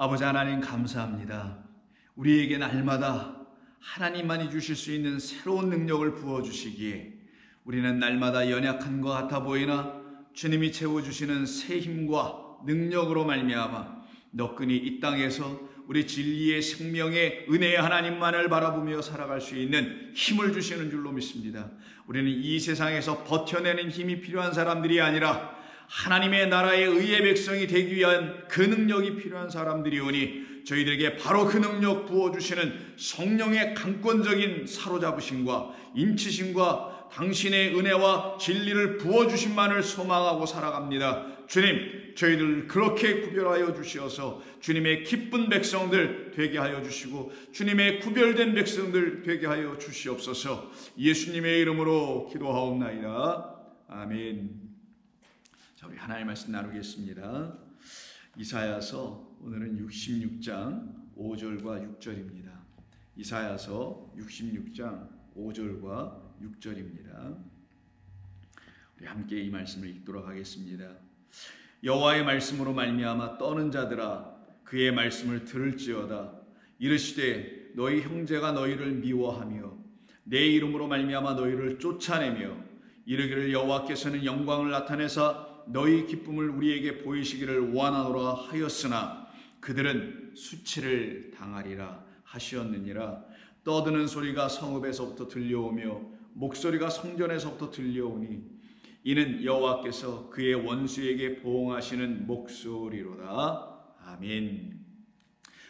아버지 하나님 감사합니다. 우리에게 날마다 하나님만이 주실 수 있는 새로운 능력을 부어주시기에 우리는 날마다 연약한 것 같아 보이나 주님이 채워주시는 새 힘과 능력으로 말미암아 너끈히 이 땅에서 우리 진리의 생명의 은혜의 하나님만을 바라보며 살아갈 수 있는 힘을 주시는 줄로 믿습니다. 우리는 이 세상에서 버텨내는 힘이 필요한 사람들이 아니라 하나님의 나라의 의의 백성이 되기 위한 그 능력이 필요한 사람들이오니 저희들에게 바로 그 능력 부어주시는 성령의 강권적인 사로잡으심과 인치심과 당신의 은혜와 진리를 부어주심만을 소망하고 살아갑니다. 주님, 저희들 그렇게 구별하여 주시어서 주님의 기쁜 백성들 되게 하여 주시고 주님의 구별된 백성들 되게 하여 주시옵소서. 예수님의 이름으로 기도하옵나이다. 아멘. 자, 우리 하나님의 말씀 나누겠습니다. 이사야서 오늘은 66장 5절과 6절입니다. 이사야서 66장 5절과 6절입니다. 우리 함께 이 말씀을 읽도록 하겠습니다. 여호와의 말씀으로 말미암아 떠는 자들아 그의 말씀을 들을지어다. 이르시되 너희 형제가 너희를 미워하며 내 이름으로 말미암아 너희를 쫓아내며 이르기를 여호와께서는 영광을 나타내사 너희 기쁨을 우리에게 보이시기를 원하노라 하였으나 그들은 수치를 당하리라 하시었느니라. 떠드는 소리가 성읍에서부터 들려오며 목소리가 성전에서부터 들려오니 이는 여호와께서 그의 원수에게 보응하시는 목소리로다. 아멘.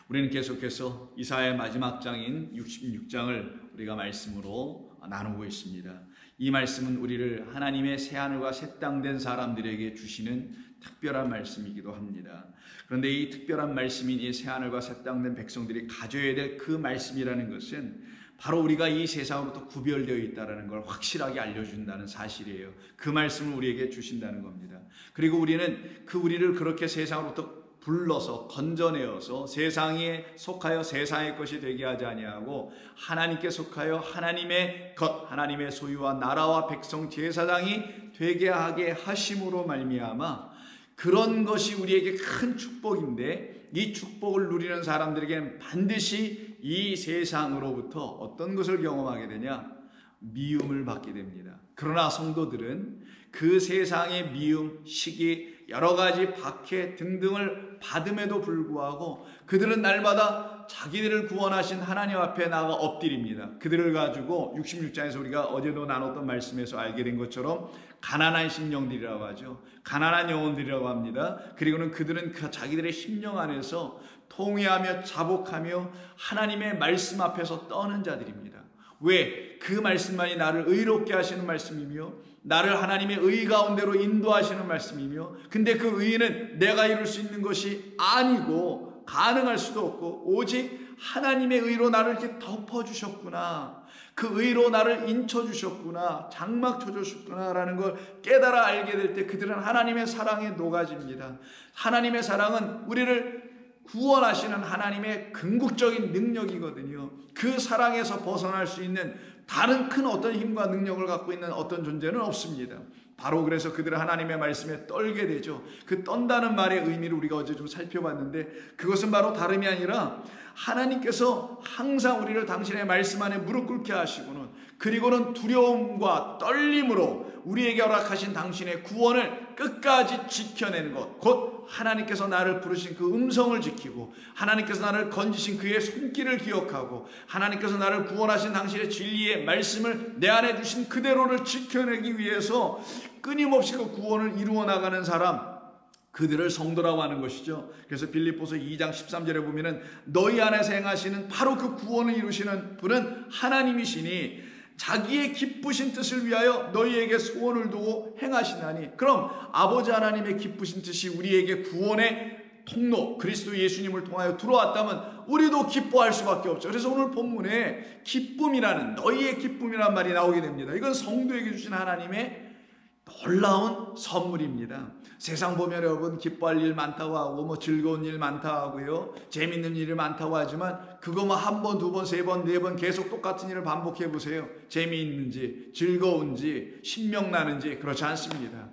우리는 계속해서 이사야의 마지막 장인 66장을 우리가 말씀으로 나누고 있습니다. 이 말씀은 우리를 하나님의 새하늘과 새 땅 된 사람들에게 주시는 특별한 말씀이기도 합니다. 그런데 이 특별한 말씀인 이 새하늘과 새 땅 된 백성들이 가져야 될 그 말씀이라는 것은 바로 우리가 이 세상으로부터 구별되어 있다는 걸 확실하게 알려준다는 사실이에요. 그 말씀을 우리에게 주신다는 겁니다. 그리고 우리는 우리를 그렇게 세상으로부터 불러서 건져내어서 세상에 속하여 세상의 것이 되게 하지 아니하고 하나님께 속하여 하나님의 것, 하나님의 소유와 나라와 백성 제사장이 되게 하게 하심으로 말미암아 그런 것이 우리에게 큰 축복인데 이 축복을 누리는 사람들에게는 반드시 이 세상으로부터 어떤 것을 경험하게 되냐? 미움을 받게 됩니다. 그러나 성도들은 그 세상의 미움, 시기, 여러 가지 박해 등등을 받음에도 불구하고 그들은 날마다 자기들을 구원하신 하나님 앞에 나가 엎드립니다. 그들을 가지고 66장에서 우리가 어제도 나눴던 말씀에서 알게 된 것처럼 가난한 심령들이라고 하죠. 가난한 영혼들이라고 합니다. 그리고는 그들은 자기들의 심령 안에서 통회하며 자복하며 하나님의 말씀 앞에서 떠는 자들입니다. 왜? 그 말씀만이 나를 의롭게 하시는 말씀이며 나를 하나님의 의 가운데로 인도하시는 말씀이며 근데 그 의는 내가 이룰 수 있는 것이 아니고 가능할 수도 없고 오직 하나님의 의로 나를 이렇게 덮어주셨구나. 그 의로 나를 인쳐주셨구나. 장막 쳐주셨구나 라는 걸 깨달아 알게 될 때 그들은 하나님의 사랑에 녹아집니다. 하나님의 사랑은 우리를 구원하시는 하나님의 궁극적인 능력이거든요. 그 사랑에서 벗어날 수 있는 다른 큰 어떤 힘과 능력을 갖고 있는 어떤 존재는 없습니다. 바로 그래서 그들은 하나님의 말씀에 떨게 되죠. 그 떤다는 말의 의미를 우리가 어제 좀 살펴봤는데 그것은 바로 다름이 아니라 하나님께서 항상 우리를 당신의 말씀 안에 무릎 꿇게 하시고는 그리고는 두려움과 떨림으로 우리에게 허락하신 당신의 구원을 끝까지 지켜내는 것, 곧 하나님께서 나를 부르신 그 음성을 지키고 하나님께서 나를 건지신 그의 손길을 기억하고 하나님께서 나를 구원하신 당신의 진리의 말씀을 내 안에 두신 그대로를 지켜내기 위해서 끊임없이 그 구원을 이루어 나가는 사람, 그들을 성도라고 하는 것이죠. 그래서 빌립보서 2장 13절에 보면은 너희 안에서 행하시는 바로 그 구원을 이루시는 분은 하나님이시니 자기의 기쁘신 뜻을 위하여 너희에게 소원을 두고 행하시나니. 그럼 아버지 하나님의 기쁘신 뜻이 우리에게 구원의 통로 그리스도 예수님을 통하여 들어왔다면 우리도 기뻐할 수밖에 없죠. 그래서 오늘 본문에 기쁨이라는 너희의 기쁨이라는 말이 나오게 됩니다. 이건 성도에게 주신 하나님의 놀라운 선물입니다. 세상 보면 여러분 기뻐할 일 많다고 하고 즐거운 일 많다고 하고요, 재밌는 일이 많다고 하지만 그거 한 번, 두 번, 세 번, 네 번 계속 똑같은 일을 반복해 보세요. 재미있는지 즐거운지 신명나는지 그렇지 않습니다.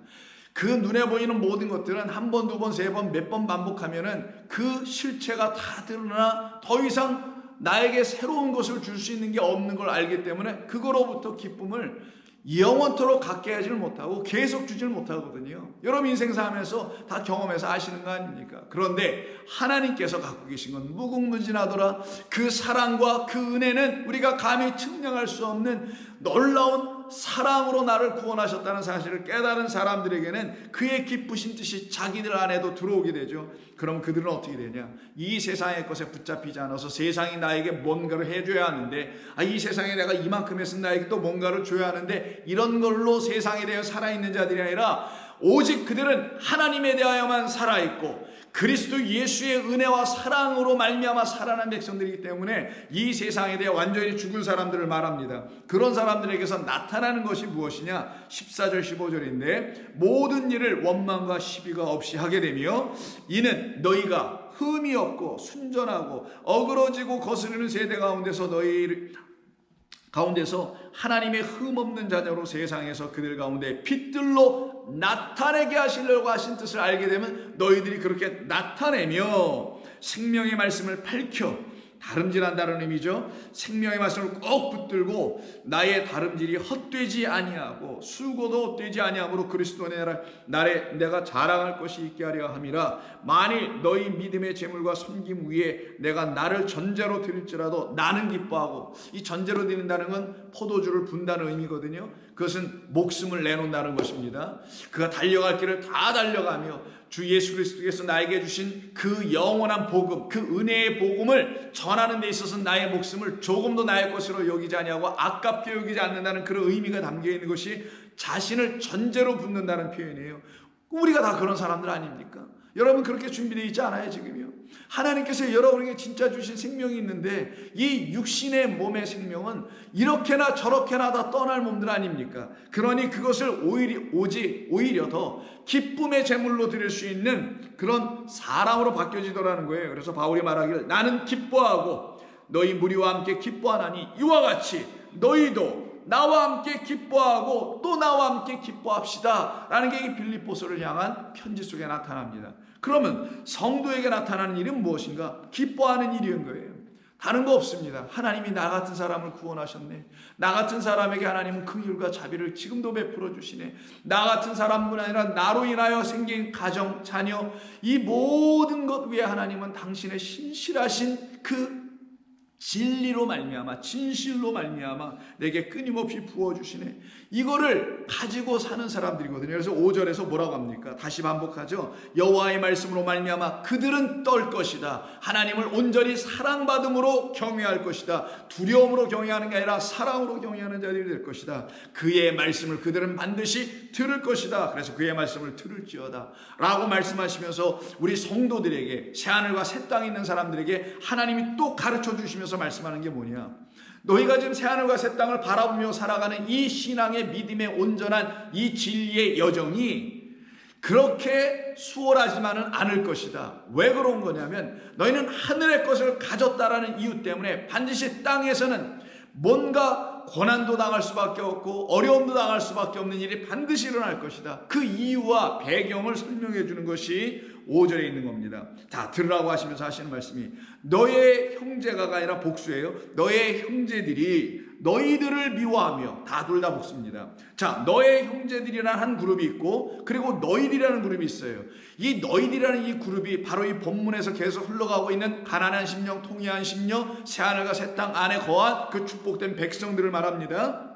그 눈에 보이는 모든 것들은 한 번, 두 번, 세 번, 몇 번 반복하면은 그 실체가 다 드러나 더 이상 나에게 새로운 것을 줄 수 있는 게 없는 걸 알기 때문에 그거로부터 기쁨을 영원토록 갖게 하지를 못하고 계속 주질 못하거든요. 여러분 인생 살면서 다 경험해서 아시는 거 아닙니까? 그런데 하나님께서 갖고 계신 건 무궁무진하더라. 그 사랑과 그 은혜는 우리가 감히 측량할 수 없는 놀라운 사랑으로 나를 구원하셨다는 사실을 깨달은 사람들에게는 그의 기쁘신 뜻이 자기들 안에도 들어오게 되죠. 그럼 그들은 어떻게 되냐? 이 세상의 것에 붙잡히지 않아서 세상이 나에게 뭔가를 해줘야 하는데, 이 세상에 내가 이만큼 했으면 나에게 또 뭔가를 줘야 하는데, 이런 걸로 세상에 대해 살아있는 자들이 아니라 오직 그들은 하나님에 대하여만 살아있고 그리스도 예수의 은혜와 사랑으로 말미암아 살아난 백성들이기 때문에 이 세상에 대해 완전히 죽은 사람들을 말합니다. 그런 사람들에게서 나타나는 것이 무엇이냐? 14절 15절인데 모든 일을 원망과 시비가 없이 하게 되며 이는 너희가 흠이 없고 순전하고 어그러지고 거스르는 세대 가운데서 하나님의 흠없는 자녀로 세상에서 그들 가운데 빛들로 나타내게 하시려고 하신 뜻을 알게 되면 너희들이 그렇게 나타내며 생명의 말씀을 밝혀, 다름질한다는 의미죠. 생명의 말씀을 꼭 붙들고 나의 다름질이 헛되지 아니하고 수고도 헛되지 아니하므로 그리스도 내가 자랑할 것이 있게 하려 함이라. 만일 너희 믿음의 재물과 섬김 위에 내가 나를 전제로 드릴지라도 나는 기뻐하고, 이 전제로 드린다는 건 포도주를 분다는 의미거든요. 그것은 목숨을 내놓는다는 것입니다. 그가 달려갈 길을 다 달려가며 주 예수 그리스도께서 나에게 주신 그 영원한 복음, 그 은혜의 복음을 전하는 데 있어서 나의 목숨을 조금도 나의 것으로 여기지 아니하고 아깝게 여기지 않는다는 그런 의미가 담겨 있는 것이 자신을 전제로 붙는다는 표현이에요. 우리가 다 그런 사람들 아닙니까? 여러분 그렇게 준비되어 있지 않아요 지금요? 하나님께서 여러분에게 진짜 주신 생명이 있는데 이 육신의 몸의 생명은 이렇게나 저렇게나 다 떠날 몸들 아닙니까? 그러니 그것을 오히려 더 기쁨의 제물로 드릴 수 있는 그런 사람으로 바뀌어지더라는 거예요. 그래서 바울이 말하기를 나는 기뻐하고 너희 무리와 함께 기뻐하나니 이와 같이 너희도 나와 함께 기뻐하고 또 나와 함께 기뻐합시다 라는 게 이 빌립보서를 향한 편지 속에 나타납니다. 그러면 성도에게 나타나는 일은 무엇인가? 기뻐하는 일인 거예요. 다른 거 없습니다. 하나님이 나 같은 사람을 구원하셨네. 나 같은 사람에게 하나님은 긍휼과 자비를 지금도 베풀어 주시네. 나 같은 사람뿐 아니라 나로 인하여 생긴 가정, 자녀, 이 모든 것 위에 하나님은 당신의 신실하신 그 진리로 말미암아, 진실로 말미암아 내게 끊임없이 부어주시네. 이거를 가지고 사는 사람들이거든요. 그래서 5절에서 뭐라고 합니까? 다시 반복하죠. 여호와의 말씀으로 말미암아 그들은 떨 것이다. 하나님을 온전히 사랑받음으로 경외할 것이다. 두려움으로 경외하는 게 아니라 사랑으로 경외하는 자들이 될 것이다. 그의 말씀을 그들은 반드시 들을 것이다. 그래서 그의 말씀을 들을지어다 라고 말씀하시면서 우리 성도들에게, 새하늘과 새 땅에 있는 사람들에게 하나님이 또 가르쳐 주시면서 말씀하는 게 뭐냐? 너희가 지금 새하늘과 새 땅을 바라보며 살아가는 이 신앙의 믿음의 온전한 이 진리의 여정이 그렇게 수월하지만은 않을 것이다. 왜 그런 거냐면 너희는 하늘의 것을 가졌다라는 이유 때문에 반드시 땅에서는 뭔가 고난도 당할 수밖에 없고 어려움도 당할 수밖에 없는 일이 반드시 일어날 것이다. 그 이유와 배경을 설명해 주는 것이 5절에 있는 겁니다. 다 들으라고 하시면서 하시는 말씀이 너의 형제가가 아니라 복수예요. 너의 형제들이 너희들을 미워하며, 다 둘 다 복수입니다. 자, 너의 형제들이라는 한 그룹이 있고 그리고 너희들이라는 그룹이 있어요. 이 너희들이라는 이 그룹이 바로 이 본문에서 계속 흘러가고 있는 가나안 심령, 통일한 심령, 새하늘과 새 땅 안에 거한 그 축복된 백성들을 말합니다.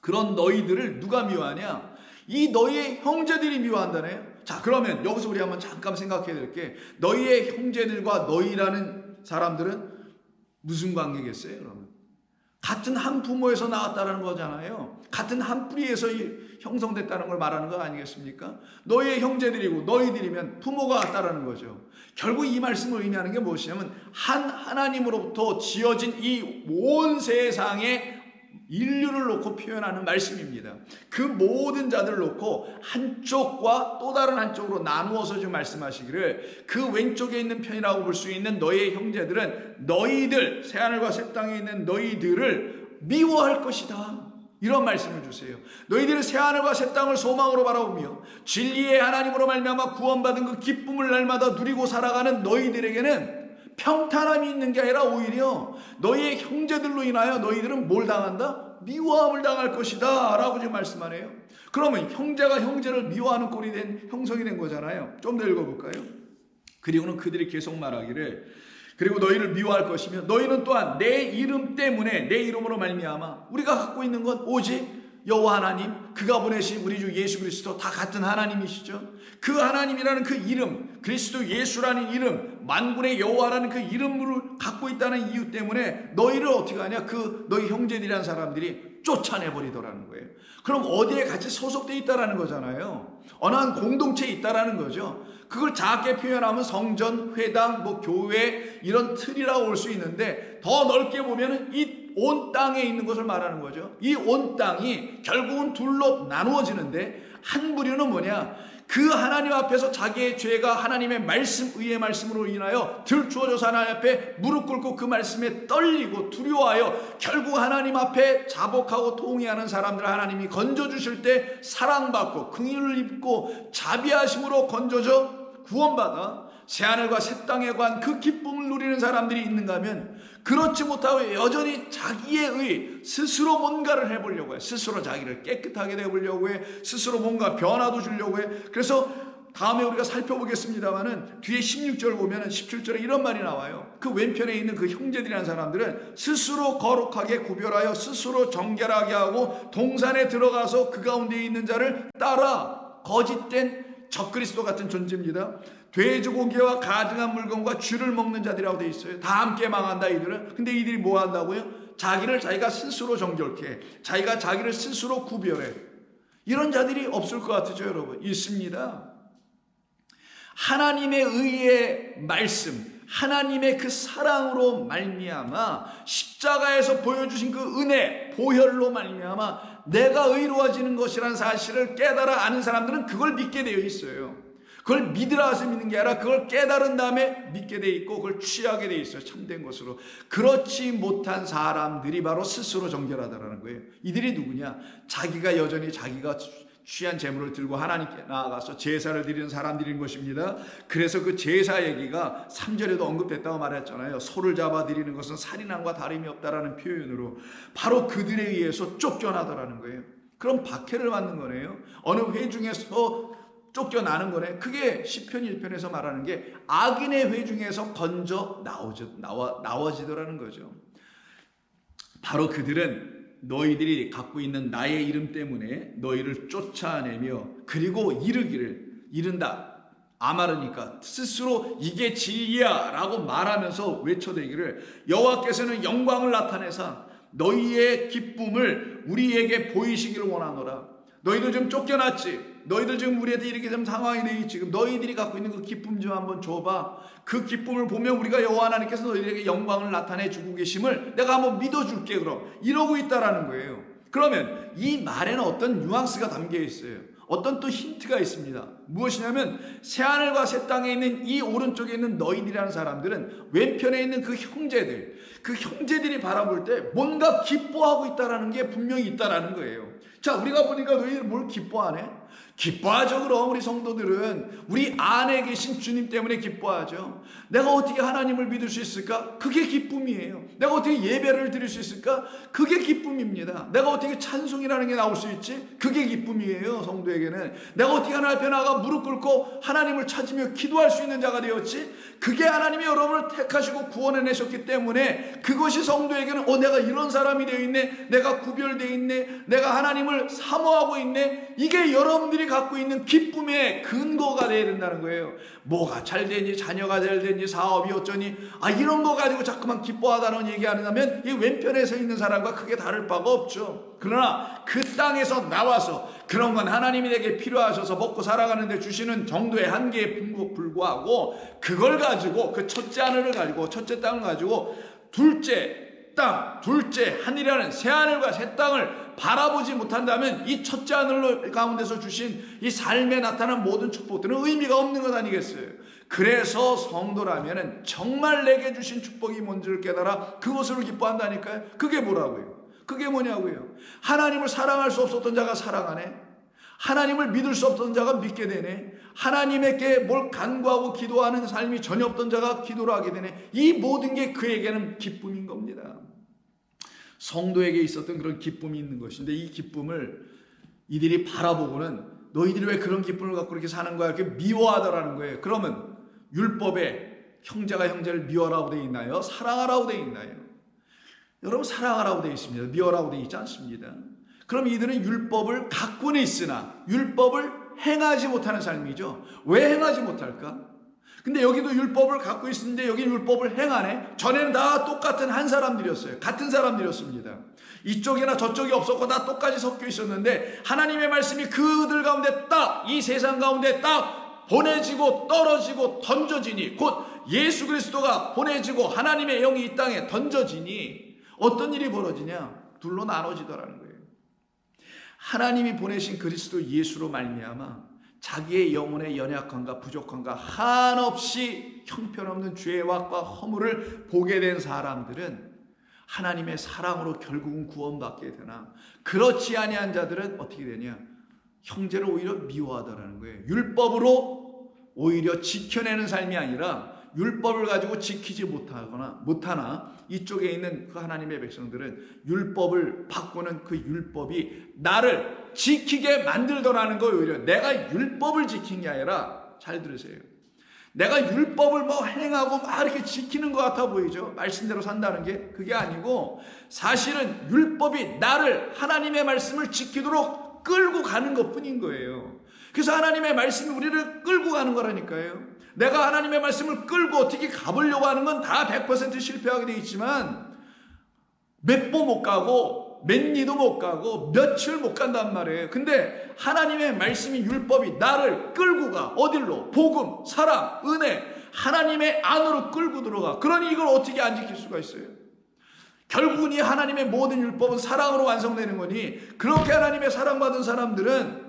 그런 너희들을 누가 미워하냐? 이 너희의 형제들이 미워한다네요. 자, 그러면 여기서 우리 한번 잠깐 생각해야 될 게, 너희의 형제들과 너희라는 사람들은 무슨 관계겠어요? 그러면 같은 한 부모에서 나왔다는 거잖아요. 같은 한 뿌리에서 형성됐다는 걸 말하는 거 아니겠습니까? 너희의 형제들이고 너희들이면 부모가 같다라는 거죠. 결국 이 말씀을 의미하는 게 무엇이냐면 한 하나님으로부터 지어진 이 온 세상의 인류를 놓고 표현하는 말씀입니다. 그 모든 자들을 놓고 한쪽과 또 다른 한쪽으로 나누어서 지금 말씀하시기를, 그 왼쪽에 있는 편이라고 볼 수 있는 너의 형제들은 너희들, 새하늘과 새 땅에 있는 너희들을 미워할 것이다. 이런 말씀을 주세요. 너희들은 새하늘과 새 땅을 소망으로 바라보며 진리의 하나님으로 말미암아 구원받은 그 기쁨을 날마다 누리고 살아가는 너희들에게는 평탄함이 있는 게 아니라 오히려 너희의 형제들로 인하여 너희들은 뭘 당한다? 미워함을 당할 것이다 라고 지금 말씀하네요. 그러면 형제가 형제를 미워하는 꼴이 된 형성이 된 거잖아요. 좀 더 읽어볼까요? 그리고는 그들이 계속 말하기를 그리고 너희를 미워할 것이며 너희는 또한 내 이름 때문에 내 이름으로 말미암아 우리가 갖고 있는 건 오직 여호와 하나님, 그가 보내신 우리 주 예수 그리스도 다 같은 하나님이시죠. 그 하나님이라는 그 이름, 그리스도 예수라는 이름, 만군의 여호와라는 그 이름을 갖고 있다는 이유 때문에 너희를 어떻게 하냐? 그 너희 형제들이라는 사람들이 쫓아내버리더라는 거예요. 그럼 어디에 같이 소속되어 있다라는 거잖아요. 어느 한 공동체에 있다라는 거죠. 그걸 작게 표현하면 성전, 회당, 교회 이런 틀이라고 볼 수 있는데 더 넓게 보면 이 온 땅에 있는 것을 말하는 거죠. 이 온 땅이 결국은 둘로 나누어지는데 한 부류는 뭐냐? 그 하나님 앞에서 자기의 죄가 하나님의 말씀, 의의 말씀으로 인하여 들추어져서 하나님 앞에 무릎 꿇고 그 말씀에 떨리고 두려워하여 결국 하나님 앞에 자복하고 통회하는 사람들을 하나님이 건져주실 때 사랑받고 긍휼을 입고 자비하심으로 건져져 구원받아 새하늘과 새 땅에 관한 그 기쁨을 누리는 사람들이 있는가 하면 그렇지 못하고 여전히 자기의 의 스스로 뭔가를 해보려고 해. 스스로 자기를 깨끗하게 해보려고 해. 스스로 뭔가 변화도 주려고 해. 그래서 다음에 우리가 살펴보겠습니다만은 뒤에 16절 보면은 17절에 이런 말이 나와요. 그 왼편에 있는 그 형제들이라는 사람들은 스스로 거룩하게 구별하여 스스로 정결하게 하고 동산에 들어가서 그 가운데 있는 자를 따라 거짓된 적그리스도 같은 존재입니다. 돼지고기와 가증한 물건과 쥐를 먹는 자들이라고 되어 있어요. 다 함께 망한다 이들은. 근데 이들이 뭐 한다고요? 자기가 스스로 정결케 해. 자기를 스스로 구별해. 이런 자들이 없을 것 같으죠 여러분? 있습니다. 하나님의 의의 말씀, 하나님의 그 사랑으로 말미암아 십자가에서 보여주신 그 은혜, 보혈로 말미암아 내가 의로워지는 것이라는 사실을 깨달아 아는 사람들은 그걸 믿게 되어 있어요. 그걸 믿으라 해서 믿는 게 아니라 그걸 깨달은 다음에 믿게 돼 있고 그걸 취하게 돼 있어요. 참된 것으로. 그렇지 못한 사람들이 바로 스스로 정결하다라는 거예요. 이들이 누구냐? 자기가 여전히 자기가 취한 재물을 들고 하나님께 나아가서 제사를 드리는 사람들인 것입니다. 그래서 그 제사 얘기가 3절에도 언급됐다고 말했잖아요. 소를 잡아 드리는 것은 살인함과 다름이 없다라는 표현으로 바로 그들에 의해서 쫓겨나더라는 거예요. 그럼 박해를 받는 거네요. 어느 회중에서 쫓겨나는 거네. 그게 시편 1편에서 말하는 게 악인의 회중에서 건져 나와지더라는 거죠. 바로 그들은 너희들이 갖고 있는 나의 이름 때문에 너희를 쫓아내며 그리고 이른다. 아마르니까 스스로 이게 진리야 라고 말하면서 외쳐대기를 여호와께서는 영광을 나타내사 너희의 기쁨을 우리에게 보이시기를 원하노라. 너희들 지금 쫓겨났지? 너희들 지금 우리한테 이렇게 된 상황이 되어 있지? 지금 너희들이 갖고 있는 그 기쁨 좀 한번 줘봐. 그 기쁨을 보면 우리가 여호와 하나님께서 너희들에게 영광을 나타내 주고 계심을 내가 한번 믿어줄게. 그럼 이러고 있다라는 거예요. 그러면 이 말에는 어떤 뉘앙스가 담겨 있어요. 어떤 또 힌트가 있습니다. 무엇이냐면 새하늘과 새 땅에 있는 이 오른쪽에 있는 너희들이라는 사람들은 왼편에 있는 그 형제들이 바라볼 때 뭔가 기뻐하고 있다라는 게 분명히 있다라는 거예요. 자, 우리가 보니까 너희들 뭘 기뻐하네? 기뻐하죠. 그럼 우리 성도들은 우리 안에 계신 주님 때문에 기뻐하죠. 내가 어떻게 하나님을 믿을 수 있을까? 그게 기쁨이에요. 내가 어떻게 예배를 드릴 수 있을까? 그게 기쁨입니다. 내가 어떻게 찬송이라는 게 나올 수 있지? 그게 기쁨이에요. 성도에게는. 내가 어떻게 하나님 앞에 나가 무릎 꿇고 하나님을 찾으며 기도할 수 있는 자가 되었지? 그게 하나님이 여러분을 택하시고 구원해내셨기 때문에 그것이 성도에게는 내가 이런 사람이 되어 있네, 내가 구별되어 있네, 내가 하나님을 사모하고 있네, 이게 여러분들이 갖고 있는 기쁨의 근거가 되어야 된다는 거예요. 뭐가 잘 되니, 자녀가 잘 되니, 사업이 어쩌니, 이런 거 가지고 자꾸만 기뻐하다는 얘기하는다면 이 왼편에 서 있는 사람과 크게 다를 바가 없죠. 그러나 그 땅에서 나와서 그런 건 하나님이 내게 필요하셔서 먹고 살아가는데 주시는 정도의 한계에 불구하고 그걸 가지고 그 첫째 하늘을 가지고 첫째 땅을 가지고 둘째 땅, 둘째 하늘이라는 새하늘과 새 땅을 바라보지 못한다면 이 첫째 하늘 가운데서 주신 이 삶에 나타난 모든 축복들은 의미가 없는 것 아니겠어요? 그래서 성도라면 정말 내게 주신 축복이 뭔지를 깨달아 그것으로 기뻐한다니까요. 그게 뭐라고요? 그게 뭐냐고요. 하나님을 사랑할 수 없었던 자가 사랑하네. 하나님을 믿을 수 없던 자가 믿게 되네. 하나님에게 뭘 간구하고 기도하는 삶이 전혀 없던 자가 기도를 하게 되네. 이 모든 게 그에게는 기쁨인 겁니다. 성도에게 있었던 그런 기쁨이 있는 것인데, 이 기쁨을 이들이 바라보고는 너희들이 왜 그런 기쁨을 갖고 이렇게 사는 거야? 이렇게 미워하더라는 거예요. 그러면 율법에 형제가 형제를 미워하라고 되어 있나요? 사랑하라고 되어 있나요? 여러분, 사랑하라고 되어 있습니다. 미워하라고 되어 있지 않습니다. 그럼 이들은 율법을 갖고는 있으나 율법을 행하지 못하는 삶이죠. 왜 행하지 못할까? 근데 여기도 율법을 갖고 있었는데 여기 율법을 행하네. 전에는 다 똑같은 한 사람들이었어요. 같은 사람들이었습니다. 이쪽이나 저쪽이 없었고 다 똑같이 섞여 있었는데 하나님의 말씀이 그들 가운데 딱 이 세상 가운데 딱 보내지고 떨어지고 던져지니, 곧 예수 그리스도가 보내지고 하나님의 영이 이 땅에 던져지니 어떤 일이 벌어지냐? 둘로 나눠지더라는 거예요. 하나님이 보내신 그리스도 예수로 말미암아 자기의 영혼의 연약함과 부족함과 한없이 형편없는 죄악과 허물을 보게 된 사람들은 하나님의 사랑으로 결국은 구원받게 되나, 그렇지 아니한 자들은 어떻게 되냐? 형제를 오히려 미워하더라는 거예요. 율법으로 오히려 지켜내는 삶이 아니라 율법을 가지고 지키지 못하나 이쪽에 있는 그 하나님의 백성들은 율법을 바꾸는 그 율법이 나를 지키게 만들더라는 거예요. 오히려 내가 율법을 지킨 게 아니라, 잘 들으세요, 내가 율법을 뭐 행하고 막 이렇게 지키는 것 같아 보이죠. 말씀대로 산다는 게 그게 아니고, 사실은 율법이 나를 하나님의 말씀을 지키도록 끌고 가는 것뿐인 거예요. 그래서 하나님의 말씀이 우리를 끌고 가는 거라니까요. 내가 하나님의 말씀을 끌고 어떻게 가보려고 하는 건 다 100% 실패하게 돼 있지만 몇 보 못 가고 몇 리도 못 가고 며칠 못 간단 말이에요. 근데 하나님의 말씀이, 율법이 나를 끌고 가. 어딜로? 복음, 사랑, 은혜, 하나님의 안으로 끌고 들어가. 그러니 이걸 어떻게 안 지킬 수가 있어요? 결국은 이 하나님의 모든 율법은 사랑으로 완성되는 거니, 그렇게 하나님의 사랑받은 사람들은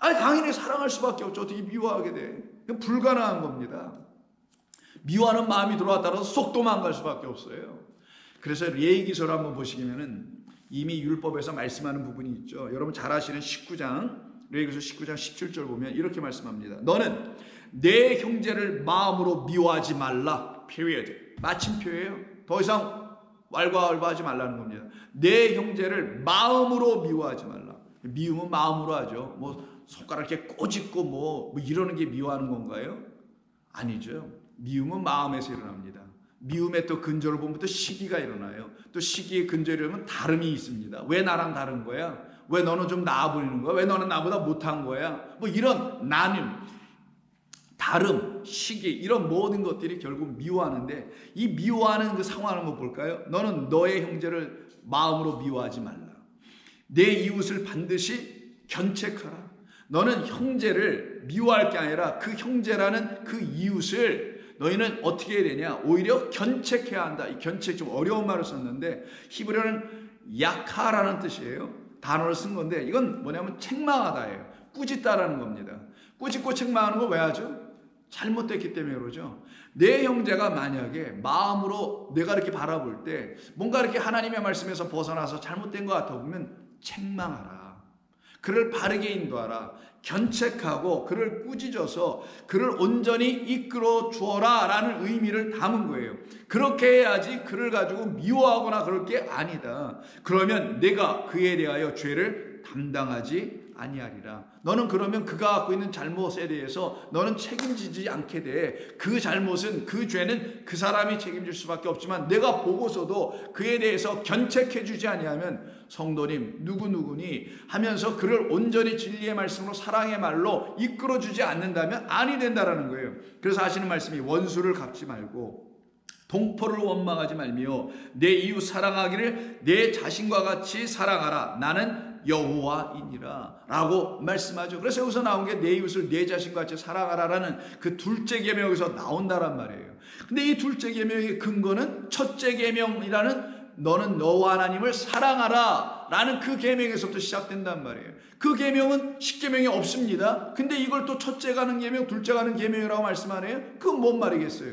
당연히 사랑할 수밖에 없죠. 어떻게 미워하게 돼? 이건 불가능한 겁니다. 미워하는 마음이 들어왔다고 해서 쏙 도망갈 수밖에 없어요. 그래서 레위기서를 한번 보시면은 이미 율법에서 말씀하는 부분이 있죠. 여러분 잘 아시는 19장, 레위기서 19장 17절 보면 이렇게 말씀합니다. 너는 내 형제를 마음으로 미워하지 말라. period. 마침표예요. 더 이상 왈가왈부하지 말라는 겁니다. 내 형제를 마음으로 미워하지 말라. 미움은 마음으로 하죠. 뭐 손가락 이렇게 꼬집고 뭐 이러는 게 미워하는 건가요? 아니죠. 미움은 마음에서 일어납니다. 미움의 또 근저를 보면 또 시기가 일어나요. 또 시기의 근저라면 다름이 있습니다. 왜 나랑 다른 거야? 왜 너는 좀 나아 보이는 거야? 왜 너는 나보다 못한 거야? 뭐 이런 나눔, 다름, 시기, 이런 모든 것들이 결국 미워하는데, 이 미워하는 그 상황을 한번 볼까요? 너는 너의 형제를 마음으로 미워하지 말라. 내 이웃을 반드시 견책하라. 너는 형제를 미워할 게 아니라 그 형제라는 그 이웃을 너희는 어떻게 해야 되냐? 오히려 견책해야 한다. 이 견책 좀 어려운 말을 썼는데 히브리어는 야카라는 뜻이에요. 단어를 쓴 건데 이건 뭐냐면 책망하다예요. 꾸짖다라는 겁니다. 꾸짖고 책망하는 거 왜 하죠? 잘못됐기 때문에 그러죠. 내 형제가 만약에 마음으로 내가 이렇게 바라볼 때 뭔가 이렇게 하나님의 말씀에서 벗어나서 잘못된 것 같아 보면 책망하라. 그를 바르게 인도하라. 견책하고 그를 꾸짖어서 그를 온전히 이끌어 주어라 라는 의미를 담은 거예요. 그렇게 해야지 그를 가지고 미워하거나 그럴 게 아니다. 그러면 내가 그에 대하여 죄를 담당하지 아니하리라. 너는 그러면 그가 갖고 있는 잘못에 대해서 너는 책임지지 않게 돼. 그 잘못은, 그 죄는 그 사람이 책임질 수밖에 없지만 내가 보고서도 그에 대해서 견책해 주지 아니하면 성도님 누구누구니 하면서 그를 온전히 진리의 말씀으로 사랑의 말로 이끌어 주지 않는다면 아니 된다라는 거예요. 그래서 하시는 말씀이 원수를 갚지 말고 동포를 원망하지 말며 내 이웃 사랑하기를 내 자신과 같이 사랑하라. 나는 여호와이니라 라고 말씀하죠. 그래서 여기서 나온 게 내 이웃을 내 자신과 같이 사랑하라라는 그 둘째 계명이 여기서 나온다란 말이에요. 근데 이 둘째 계명의 근거는 첫째 계명이라는 너는 너와 하나님을 사랑하라 라는 그 계명에서부터 시작된단 말이에요. 그 계명은 10계명이 없습니다. 근데 이걸 또 첫째 가는 계명, 둘째 가는 계명이라고 말씀하네요. 그건 뭔 말이겠어요?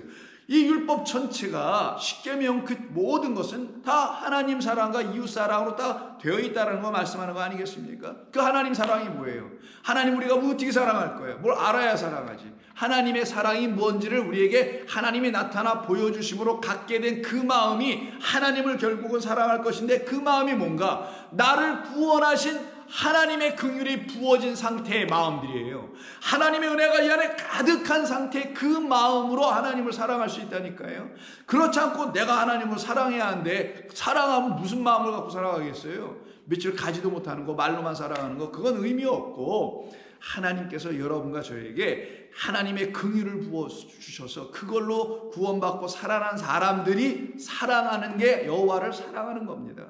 이 율법 전체가 십계명 그 모든 것은 다 하나님 사랑과 이웃 사랑으로 다 되어 있다는 거 말씀하는 거 아니겠습니까? 그 하나님 사랑이 뭐예요? 하나님 우리가 어떻게 사랑할 거예요? 뭘 알아야 사랑하지? 하나님의 사랑이 뭔지를 우리에게 하나님이 나타나 보여주심으로 갖게 된 그 마음이 하나님을 결국은 사랑할 것인데, 그 마음이 뭔가? 나를 구원하신 하나님의 긍휼이 부어진 상태의 마음들이에요. 하나님의 은혜가 이 안에 가득한 상태의 그 마음으로 하나님을 사랑할 수 있다니까요. 그렇지 않고 내가 하나님을 사랑해야 하는데, 사랑하면 무슨 마음을 갖고 사랑하겠어요? 며칠 가지도 못하는 거, 말로만 사랑하는 거, 그건 의미 없고, 하나님께서 여러분과 저에게 하나님의 긍휼을 부어주셔서 그걸로 구원받고 살아난 사람들이 사랑하는 게 여호와를 사랑하는 겁니다.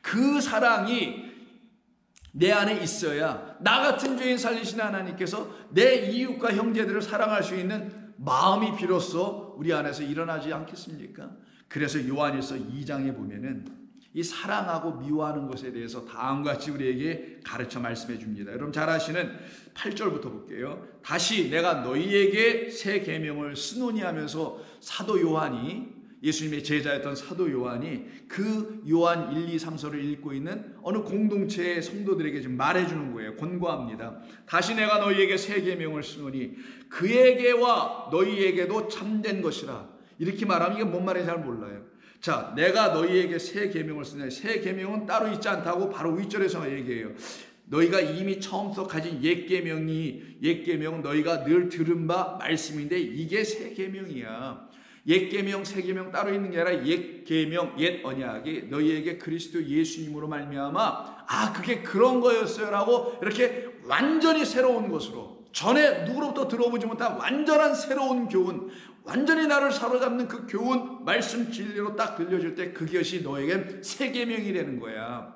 그 사랑이 내 안에 있어야 나 같은 죄인 살리신 하나님께서 내 이웃과 형제들을 사랑할 수 있는 마음이 비로소 우리 안에서 일어나지 않겠습니까? 그래서 요한일서 2장에 보면은 이 사랑하고 미워하는 것에 대해서 다음과 같이 우리에게 가르쳐 말씀해 줍니다. 여러분 잘 아시는 8절부터 볼게요. 다시 내가 너희에게 새 계명을 쓰노니 하면서 사도 요한이, 예수님의 제자였던 사도 요한이 그 요한 1, 2, 3서를 읽고 있는 어느 공동체의 성도들에게 지금 말해주는 거예요. 권고합니다. 다시 내가 너희에게 새 계명을 쓰노니 그에게와 너희에게도 참된 것이라. 이렇게 말하면 이게 뭔 말인지 잘 몰라요. 자, 내가 너희에게 새 계명을 쓰냐. 새 계명은 따로 있지 않다고 바로 윗절에서 얘기해요. 너희가 이미 처음부터 가진 옛 계명은 너희가 늘 들은 바 말씀인데 이게 새 계명이야. 옛 계명, 새 계명 따로 있는 게 아니라 옛 계명, 옛 언약이 너희에게 그리스도 예수님으로 말미암아 그게 그런 거였어요라고 이렇게 완전히 새로운 것으로, 전에 누구로부터 들어보지 못한 완전한 새로운 교훈, 완전히 나를 사로잡는 그 교훈, 말씀 진리로 딱 들려줄 때 그것이 너에겐 새 계명이 되는 거야.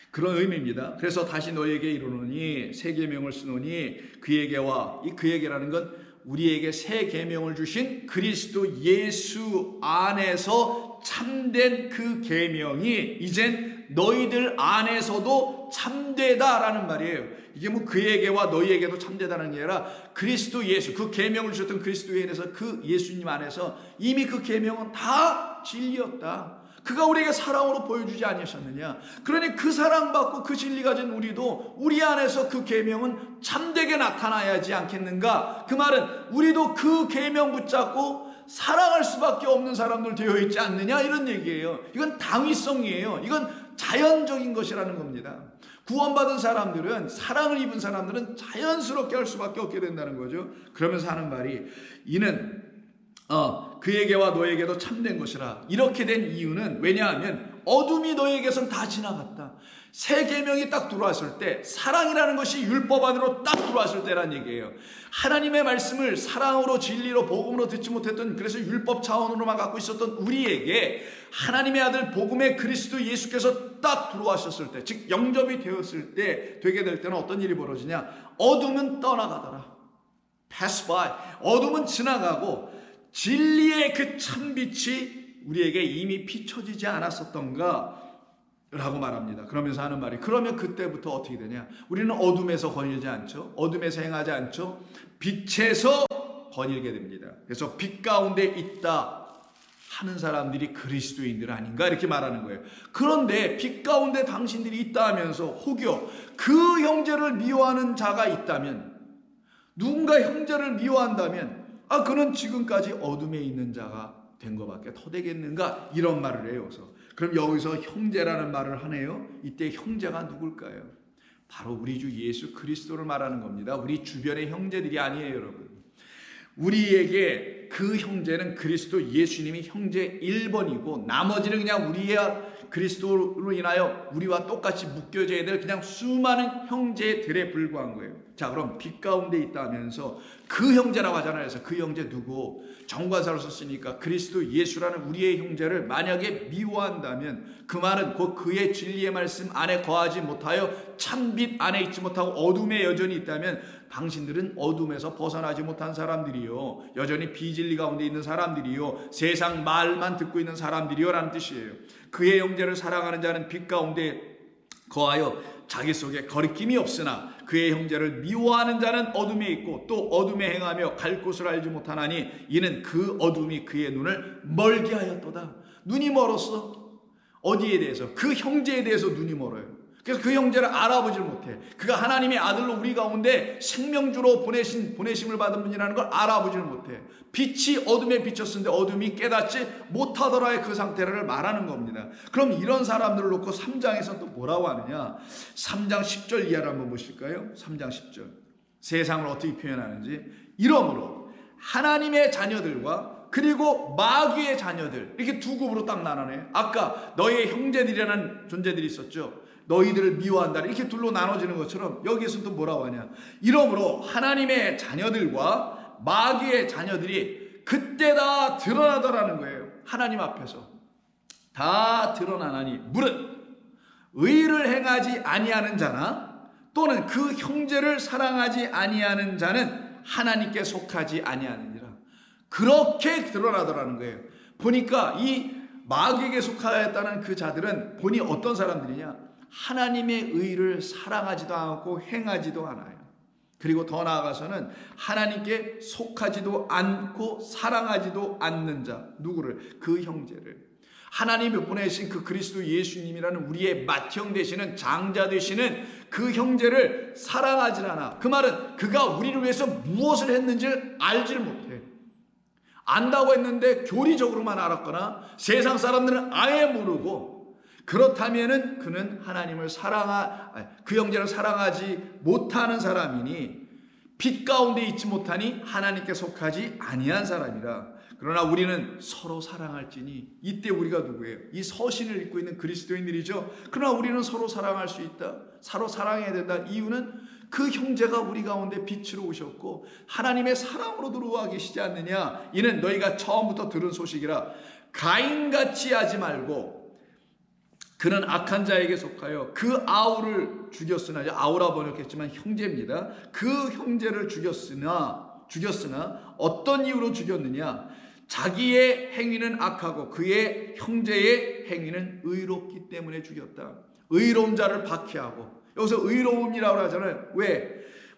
그런 의미입니다. 그래서 다시 너에게 이르노니 새 계명을 쓰노니 그에게와, 이 그에게라는 건 우리에게 새 계명을 주신 그리스도 예수 안에서 참된 그 계명이 이젠 너희들 안에서도 참되다라는 말이에요. 이게 뭐 그에게와 너희에게도 참되다는 게 아니라 그리스도 예수, 그 계명을 주셨던 그리스도 안에서, 그 예수님 안에서 이미 그 계명은 다 진리였다. 그가 우리에게 사랑으로 보여주지 아니하셨느냐. 그러니 그 사랑받고 그 진리 가진 우리도 우리 안에서 그 계명은 참되게 나타나야지 않겠는가. 그 말은 우리도 그 계명 붙잡고 사랑할 수밖에 없는 사람들 되어 있지 않느냐, 이런 얘기예요. 이건 당위성이에요. 이건 자연적인 것이라는 겁니다. 구원받은 사람들은, 사랑을 입은 사람들은 자연스럽게 할 수밖에 없게 된다는 거죠. 그러면서 하는 말이, 이는 그에게와 너에게도 참된 것이라. 이렇게 된 이유는 왜냐하면 어둠이 너에게선 다 지나갔다. 새 계명이 딱 들어왔을 때, 사랑이라는 것이 율법 안으로 딱 들어왔을 때란 얘기예요. 하나님의 말씀을 사랑으로, 진리로, 복음으로 듣지 못했던, 그래서 율법 차원으로만 갖고 있었던 우리에게 하나님의 아들 복음의 그리스도 예수께서 딱 들어와셨을 때, 즉 영접이 되었을 때, 되게 될 때는 어떤 일이 벌어지냐. 어둠은 떠나가더라. pass by. 어둠은 지나가고 진리의 그 참빛이 우리에게 이미 비춰지지 않았었던가 라고 말합니다. 그러면서 하는 말이, 그러면 그때부터 어떻게 되냐. 우리는 어둠에서 거닐지 않죠. 어둠에서 행하지 않죠. 빛에서 거닐게 됩니다. 그래서 빛 가운데 있다 하는 사람들이 그리스도인들 아닌가, 이렇게 말하는 거예요. 그런데 빛 가운데 당신들이 있다 하면서 혹여 그 형제를 미워하는 자가 있다면, 누군가 형제를 미워한다면 그는 지금까지 어둠에 있는 자가 된 것밖에 더 되겠는가, 이런 말을 해요. 그럼 여기서 형제라는 말을 하네요. 이때 형제가 누굴까요? 바로 우리 주 예수 그리스도를 말하는 겁니다. 우리 주변의 형제들이 아니에요, 여러분. 우리에게 그 형제는 그리스도 예수님이 형제 1번이고 나머지는 그냥 우리야 그리스도로 인하여 우리와 똑같이 묶여져야 될 그냥 수많은 형제들에 불과한 거예요. 자, 그럼 빛 가운데 있다면서 그 형제라고 하잖아요. 그래서 그 형제 누구? 정관사로 썼으니까 그리스도 예수라는 우리의 형제를 만약에 미워한다면, 그 말은 곧 그의 진리의 말씀 안에 거하지 못하여 참빛 안에 있지 못하고 어둠에 여전히 있다면 당신들은 어둠에서 벗어나지 못한 사람들이요, 여전히 비진리 가운데 있는 사람들이요, 세상 말만 듣고 있는 사람들이요 라는 뜻이에요. 그의 형제를 사랑하는 자는 빛 가운데 거하여 자기 속에 거리낌이 없으나 그의 형제를 미워하는 자는 어둠에 있고 또 어둠에 행하며 갈 곳을 알지 못하나니 이는 그 어둠이 그의 눈을 멀게 하였도다. 눈이 멀었어. 어디에 대해서? 그 형제에 대해서 눈이 멀어요. 그래서 그 형제를 알아보질 못해. 그가 하나님의 아들로 우리 가운데 생명주로 보내심을 받은 분이라는 걸 알아보질 못해. 빛이 어둠에 비쳤는데 어둠이 깨닫지 못하더라의 그 상태를 말하는 겁니다. 그럼 이런 사람들을 놓고 3장에서 또 뭐라고 하느냐? 3장 10절 이하를 한번 보실까요? 3장 10절. 세상을 어떻게 표현하는지. 이러므로 하나님의 자녀들과 그리고 마귀의 자녀들, 이렇게 두 그룹으로 딱 나눠내요. 아까 너희의 형제들이라는 존재들이 있었죠. 너희들을 미워한다, 이렇게 둘로 나눠지는 것처럼 여기에서 또 뭐라고 하냐? 이러므로 하나님의 자녀들과 마귀의 자녀들이 그때 다 드러나더라는 거예요. 하나님 앞에서 다 드러나나니 무릇 의를 행하지 아니하는 자나 또는 그 형제를 사랑하지 아니하는 자는 하나님께 속하지 아니하느니라. 그렇게 드러나더라는 거예요. 보니까 이 마귀에게 속하였다는 그 자들은 본이 어떤 사람들이냐? 하나님의 의를 사랑하지도 않고 행하지도 않아요. 그리고 더 나아가서는 하나님께 속하지도 않고 사랑하지도 않는 자. 누구를? 그 형제를. 하나님이 보내신 그 그리스도 예수님이라는 우리의 맏형 되시는 장자 되시는 그 형제를 사랑하지 않아. 그 말은 그가 우리를 위해서 무엇을 했는지를 알질 못해. 안다고 했는데 교리적으로만 알았거나 세상 사람들은 아예 모르고, 그렇다면은 그는 하나님을 그 형제를 사랑하지 못하는 사람이니 빛 가운데 있지 못하니 하나님께 속하지 아니한 사람이라. 그러나 우리는 서로 사랑할지니. 이때 우리가 누구예요? 이 서신을 읽고 있는 그리스도인들이죠. 그러나 우리는 서로 사랑할 수 있다. 서로 사랑해야 된다. 이유는 그 형제가 우리 가운데 빛으로 오셨고 하나님의 사랑으로 들어와 계시지 않느냐. 이는 너희가 처음부터 들은 소식이라. 가인같이 하지 말고 그는 악한 자에게 속하여 그 아우를 죽였으나, 아우라 번역했지만 형제입니다. 그 형제를 죽였으나 어떤 이유로 죽였느냐? 자기의 행위는 악하고 그의 형제의 행위는 의롭기 때문에 죽였다. 의로운 자를 박해하고, 여기서 의로움이라고 하잖아요. 왜?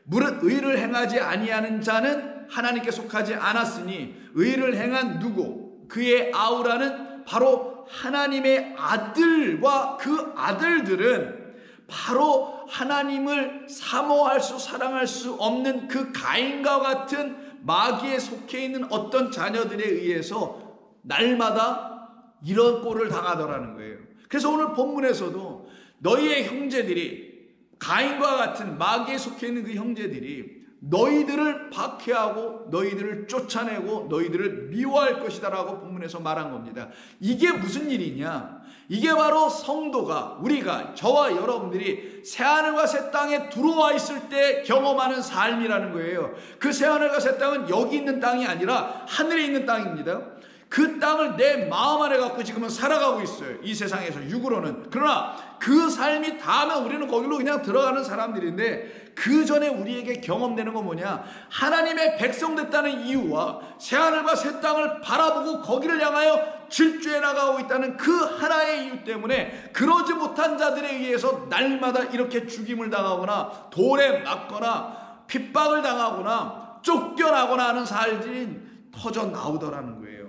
무릇 의를 행하지 아니하는 자는 하나님께 속하지 않았으니 의를 행한 누구? 그의 아우라는 바로 하나님의 아들과 그 아들들은 바로 하나님을 사모할 수 사랑할 수 없는 그 가인과 같은 마귀에 속해 있는 어떤 자녀들에 의해서 날마다 이런 꼴을 당하더라는 거예요. 그래서 오늘 본문에서도 너희의 형제들이, 가인과 같은 마귀에 속해 있는 그 형제들이 너희들을 박해하고 너희들을 쫓아내고 너희들을 미워할 것이다라고 본문에서 말한 겁니다. 이게 무슨 일이냐? 이게 바로 성도가, 우리가, 저와 여러분들이 새하늘과 새 땅에 들어와 있을 때 경험하는 삶이라는 거예요. 그 새하늘과 새 땅은 여기 있는 땅이 아니라 하늘에 있는 땅입니다. 그 땅을 내 마음 안에 갖고 지금은 살아가고 있어요. 이 세상에서 육으로는. 그러나 그 삶이 닿으면 우리는 거기로 그냥 들어가는 사람들인데, 그 전에 우리에게 경험되는 건 뭐냐? 하나님의 백성 됐다는 이유와 새하늘과 새 땅을 바라보고 거기를 향하여 질주해 나가고 있다는 그 하나의 이유 때문에 그러지 못한 자들에 의해서 날마다 이렇게 죽임을 당하거나 돌에 맞거나 핍박을 당하거나 쫓겨나거나 하는 살들이 터져 나오더라는 거예요.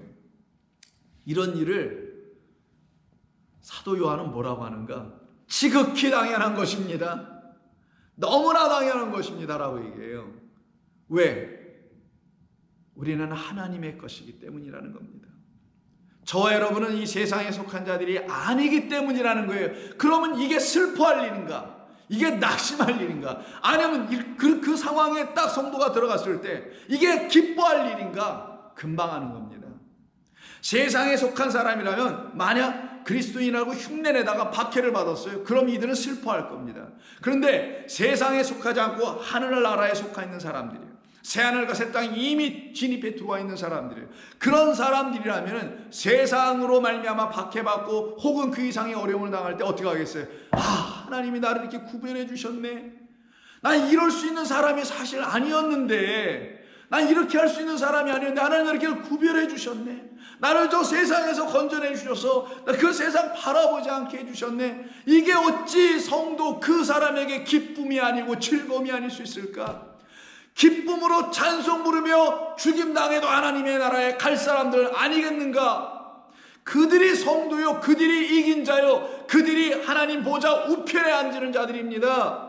이런 일을 사도 요한은 뭐라고 하는가? 지극히 당연한 것입니다. 너무나 당연한 것입니다라고 얘기해요. 왜? 우리는 하나님의 것이기 때문이라는 겁니다. 저와 여러분은 이 세상에 속한 자들이 아니기 때문이라는 거예요. 그러면 이게 슬퍼할 일인가? 이게 낙심할 일인가? 아니면 그 상황에 딱 성도가 들어갔을 때 이게 기뻐할 일인가? 금방 하는 겁니다. 세상에 속한 사람이라면 만약 그리스도인이라고 흉내내다가 박해를 받았어요. 그럼 이들은 슬퍼할 겁니다. 그런데 세상에 속하지 않고 하늘나라에 속해 있는 사람들이에요. 새하늘과 새 땅에 이미 진입해 들어와 있는 사람들이에요. 그런 사람들이라면 세상으로 말미암아 박해받고 혹은 그 이상의 어려움을 당할 때 어떻게 하겠어요? 하나님이 나를 이렇게 구별해 주셨네. 난 이럴 수 있는 사람이 사실 아니었는데 난 이렇게 할 수 있는 사람이 아니었는데 하나님 이렇게 구별해 주셨네. 나를 저 세상에서 건져내 주셔서 그 세상 바라보지 않게 해주셨네. 이게 어찌 성도 그 사람에게 기쁨이 아니고 즐거움이 아닐 수 있을까? 기쁨으로 찬송 부르며 죽임당해도 하나님의 나라에 갈 사람들 아니겠는가? 그들이 성도요, 그들이 이긴 자요, 그들이 하나님 보좌 우편에 앉는 자들입니다.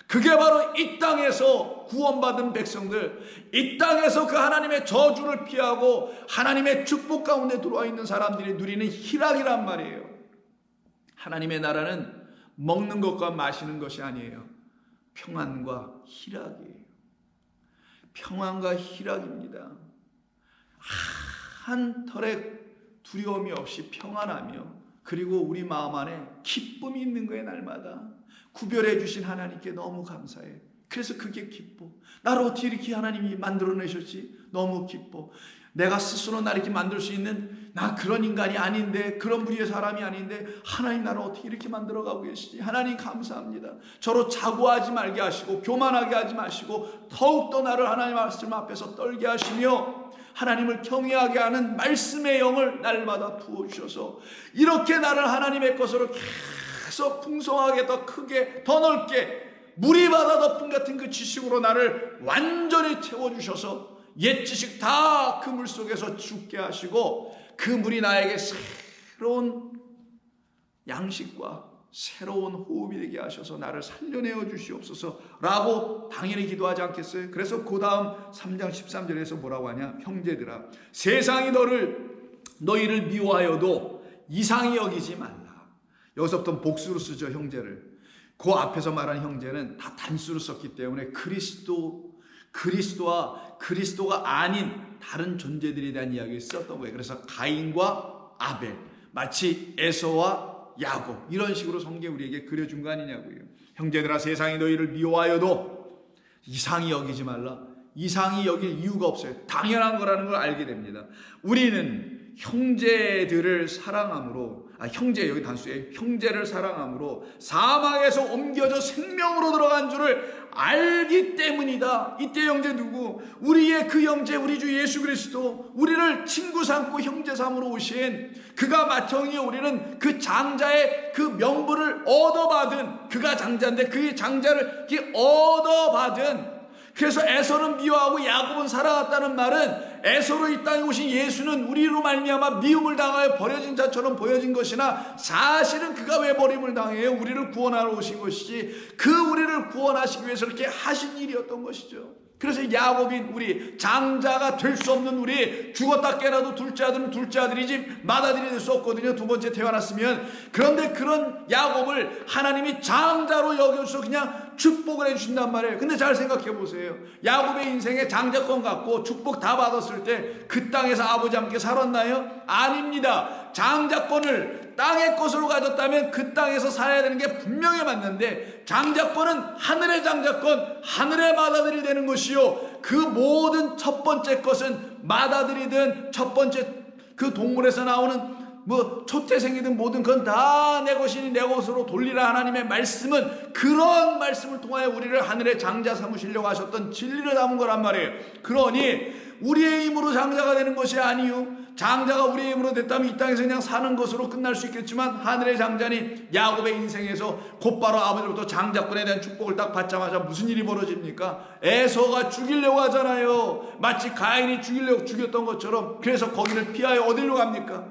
그게 바로 이 땅에서 구원받은 백성들, 이 땅에서 그 하나님의 저주를 피하고 하나님의 축복 가운데 들어와 있는 사람들이 누리는 희락이란 말이에요. 하나님의 나라는 먹는 것과 마시는 것이 아니에요. 평안과 희락이에요. 평안과 희락입니다. 한 털의 두려움이 없이 평안하며, 그리고 우리 마음 안에 기쁨이 있는 거예요. 날마다 구별해 주신 하나님께 너무 감사해. 그래서 그게 기뻐. 나를 어떻게 이렇게 하나님이 만들어내셨지? 너무 기뻐. 내가 스스로 나를 이렇게 만들 수 있는, 나 그런 인간이 아닌데, 그런 부류의 사람이 아닌데 하나님 나를 어떻게 이렇게 만들어가고 계시지? 하나님 감사합니다. 저로 자고하지 말게 하시고 교만하게 하지 마시고 더욱더 나를 하나님 말씀 앞에서 떨게 하시며 하나님을 경외하게 하는 말씀의 영을 날마다 부어주셔서 이렇게 나를 하나님의 것으로 계속 풍성하게, 더 크게, 더 넓게 물이 바다 덮음 같은 그 지식으로 나를 완전히 채워주셔서 옛 지식 다 그 물 속에서 죽게 하시고 그 물이 나에게 새로운 양식과 새로운 호흡이 되게 하셔서 나를 살려내어 주시옵소서 라고 당연히 기도하지 않겠어요? 그래서 그 다음 3장 13절에서 뭐라고 하냐? 형제들아, 세상이 너희를 미워하여도 이상히 여기지 말라. 여기서부터 복수로 쓰죠, 형제를. 그 앞에서 말한 형제는 다 단수로 썼기 때문에 그리스도와 그리스도가 아닌 다른 존재들에 대한 이야기를 썼던 거예요. 그래서 가인과 아벨, 마치 에서와 야곱, 이런 식으로 성경이 우리에게 그려준 거 아니냐고요. 형제들아, 세상이 너희를 미워하여도 이상히 여기지 말라. 이상히 여길 이유가 없어요. 당연한 거라는 걸 알게 됩니다. 우리는 형제들을 사랑함으로, 형제, 여기 단수에 형제를 사랑함으로 사망에서 옮겨져 생명으로 들어간 줄을 알기 때문이다. 이때 형제 누구? 우리의 그 형제, 우리 주 예수 그리스도, 우리를 친구 삼고 형제 삼으로 오신 그가 맏형이요, 우리는 그 장자의 그 명분을 얻어받은, 그가 장자인데 그 장자를 얻어받은, 그래서 에서는 미워하고 야곱은 사랑했다는 말은 에서로 이 땅에 오신 예수는 우리로 말미암아 미움을 당하여 버려진 자처럼 보여진 것이나 사실은 그가 왜 버림을 당해요? 우리를 구원하러 오신 것이지, 그 우리를 구원하시기 위해서 이렇게 하신 일이었던 것이죠. 그래서 야곱인 우리, 장자가 될 수 없는 우리, 죽었다 깨라도 둘째 아들은 둘째 아들이지 맏아들이 될 수 없거든요. 두 번째 태어났으면. 그런데 그런 야곱을 하나님이 장자로 여겨서 그냥 축복을 해주신단 말이에요. 근데 잘 생각해 보세요. 야곱의 인생에 장자권 갖고 축복 다 받았을 때 그 땅에서 아버지 함께 살았나요? 아닙니다. 장자권을 땅의 것으로 가졌다면 그 땅에서 살아야 되는 게 분명히 맞는데, 장자권은 하늘의 장자권, 하늘의 맏아들이 되는 것이요, 그 모든 첫 번째 것은 맏아들이든 첫 번째 그 동물에서 나오는 초태생이든 모든 건 다 내 것이니 내 것으로 돌리라. 하나님의 말씀은 그런 말씀을 통하여 우리를 하늘의 장자 삼으시려고 하셨던 진리를 담은 거란 말이에요. 그러니 우리의 힘으로 장자가 되는 것이 아니요, 장자가 우리의 힘으로 됐다면 이 땅에서 그냥 사는 것으로 끝날 수 있겠지만, 하늘의 장자니 야곱의 인생에서 곧바로 아버지로부터 장자권에 대한 축복을 딱 받자마자 무슨 일이 벌어집니까? 에서가 죽이려고 하잖아요. 마치 가인이 죽이려고 죽였던 것처럼. 그래서 거기를 피하여 어디로 갑니까?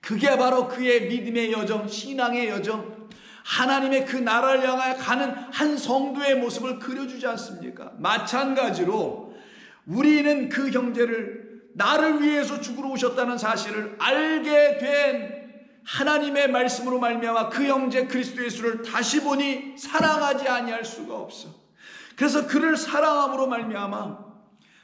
그게 바로 그의 믿음의 여정, 신앙의 여정, 하나님의 그 나라를 향하여 가는 한 성도의 모습을 그려주지 않습니까? 마찬가지로 우리는 그 형제를 나를 위해서 죽으러 오셨다는 사실을 알게 된 하나님의 말씀으로 말미암아 그 형제 그리스도 예수를 다시 보니 사랑하지 아니할 수가 없어. 그래서 그를 사랑함으로 말미암아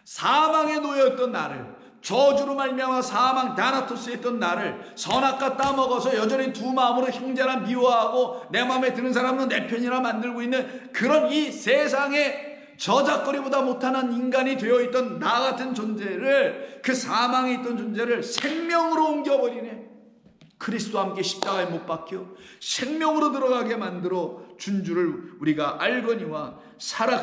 사망에 놓여있던 나를, 저주로 말미암아 사망 다나토스에 있던 나를 선악과 따먹어서 여전히 두 마음으로 형제라 미워하고 내 마음에 드는 사람은 내 편이라 만들고 있는 그런 이 세상에 저작거리보다 못하는 인간이 되어있던 나 같은 존재를, 그 사망에 있던 존재를 생명으로 옮겨버리네. 그리스도와 함께 십자가에 못 박혀 생명으로 들어가게 만들어 준 줄을 우리가 알거니와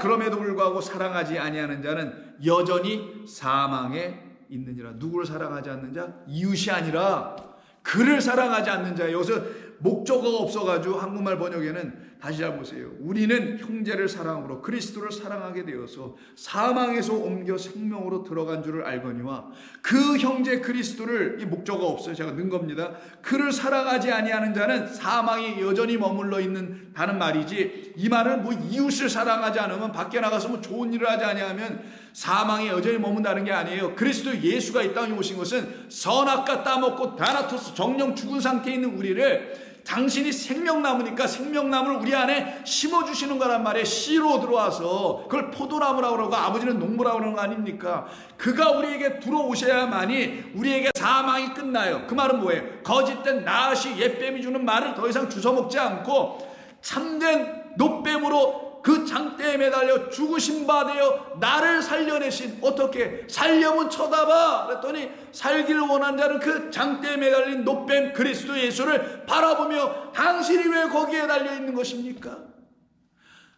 그럼에도 불구하고 사랑하지 아니하는 자는 여전히 사망에 있느니라. 누구를 사랑하지 않는 자? 이웃이 아니라 그를 사랑하지 않는 자. 여기서 목적어가 없어가지고 한국말 번역에는 다시 잘 보세요. 우리는 형제를 사랑으로 그리스도를 사랑하게 되어서 사망에서 옮겨 생명으로 들어간 줄을 알거니와 그 형제 그리스도를, 이 목적어가 없어요. 제가 넣은 겁니다. 그를 사랑하지 아니하는 자는 사망에 여전히 머물러 있는다는 말이지, 이 말은 뭐 이웃을 사랑하지 않으면 밖에 나가서 뭐 좋은 일을 하지 아니하면 사망에 여전히 머문다는 게 아니에요. 그리스도 예수가 이 땅에 오신 것은 선악과 따먹고 다나토스 정령 죽은 상태에 있는 우리를 당신이 생명나무니까 생명나무를 우리 안에 심어주시는 거란 말이에요. 씨로 들어와서 그걸 포도나무라고 그러고 아버지는 농부라고 그러는 거 아닙니까? 그가 우리에게 들어오셔야만이 우리에게 사망이 끝나요. 그 말은 뭐예요? 거짓된 나시 옛뱀이 주는 말을 더 이상 주워먹지 않고 참된 노뱀으로 그 장대에 매달려 죽으신 바 되어 나를 살려내신, 어떻게 살려면 쳐다봐 그랬더니 살기를 원하는 자는 그 장대에 매달린 노뱀 그리스도 예수를 바라보며 당신이 왜 거기에 달려있는 것입니까?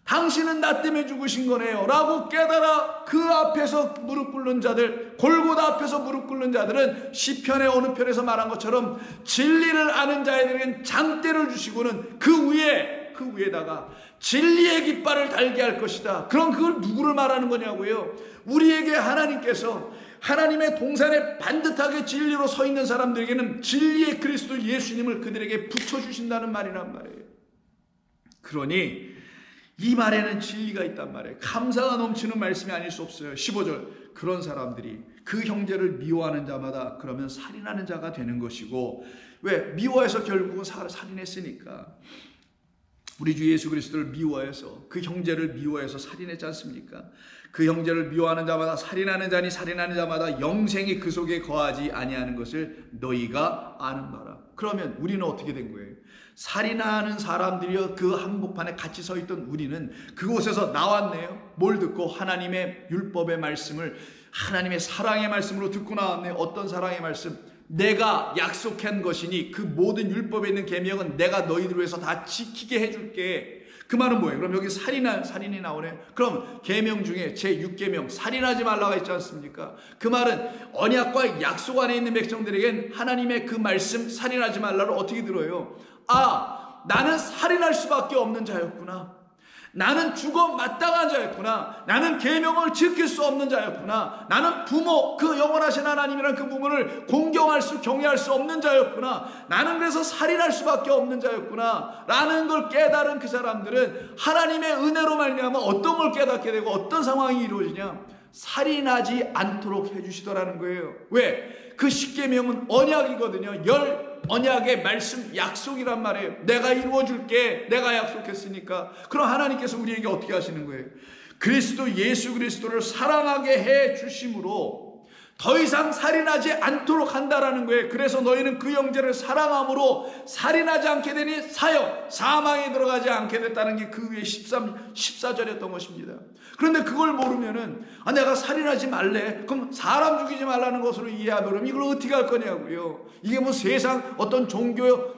당신은 나 때문에 죽으신 거네요 라고 깨달아 그 앞에서 무릎 꿇는 자들, 골고다 앞에서 무릎 꿇는 자들은 시편의 어느 편에서 말한 것처럼 진리를 아는 자에게는 장대를 주시고는 그 위에다가 진리의 깃발을 달게 할 것이다. 그럼 그걸 누구를 말하는 거냐고요? 우리에게 하나님께서 하나님의 동산에 반듯하게 진리로 서 있는 사람들에게는 진리의 그리스도 예수님을 그들에게 붙여주신다는 말이란 말이에요. 그러니 이 말에는 진리가 있단 말이에요. 감사가 넘치는 말씀이 아닐 수 없어요. 15절, 그런 사람들이 그 형제를 미워하는 자마다 그러면 살인하는 자가 되는 것이고, 왜? 미워해서 결국은 살인했으니까. 우리 주 예수 그리스도를 미워해서, 그 형제를 미워해서 살인했지 않습니까? 그 형제를 미워하는 자마다 살인하는 자니 살인하는 자마다 영생이 그 속에 거하지 아니하는 것을 너희가 아는 바라. 그러면 우리는 어떻게 된 거예요? 살인하는 사람들이여 그 한복판에 같이 서 있던 우리는 그곳에서 나왔네요. 뭘 듣고? 하나님의 율법의 말씀을, 하나님의 사랑의 말씀으로 듣고 나왔네요. 어떤 사랑의 말씀? 내가 약속한 것이니 그 모든 율법에 있는 계명은 내가 너희들 위해서 다 지키게 해줄게. 그 말은 뭐예요? 그럼 여기 살인이 나오네요. 그럼 계명 중에 제6계명 살인하지 말라가 있지 않습니까? 그 말은 언약과 약속 안에 있는 백성들에겐 하나님의 그 말씀 살인하지 말라를 어떻게 들어요? 아, 나는 살인할 수밖에 없는 자였구나. 나는 죽어 마땅한 자였구나. 나는 계명을 지킬 수 없는 자였구나. 나는 부모, 그 영원하신 하나님이란 그 부모를 경외할 수 없는 자였구나. 나는 그래서 살인할 수밖에 없는 자였구나 라는 걸 깨달은 그 사람들은 하나님의 은혜로 말미암아 어떤 걸 깨닫게 되고 어떤 상황이 이루어지냐? 살인하지 않도록 해주시더라는 거예요. 왜? 그 십계명은 언약이거든요. 언약의 말씀, 약속이란 말이에요. 내가 이루어줄게. 내가 약속했으니까. 그럼 하나님께서 우리에게 어떻게 하시는 거예요? 그리스도 예수 그리스도를 사랑하게 해 주심으로 더 이상 살인하지 않도록 한다라는 거예요. 그래서 너희는 그 형제를 사랑함으로 살인하지 않게 되니 사망에 들어가지 않게 됐다는 게 그 위에 14절이었던 것입니다. 그런데 그걸 모르면은 내가 살인하지 말래. 그럼 사람 죽이지 말라는 것으로 이해하면 이걸 어떻게 할 거냐고요. 이게 뭐 세상 어떤 종교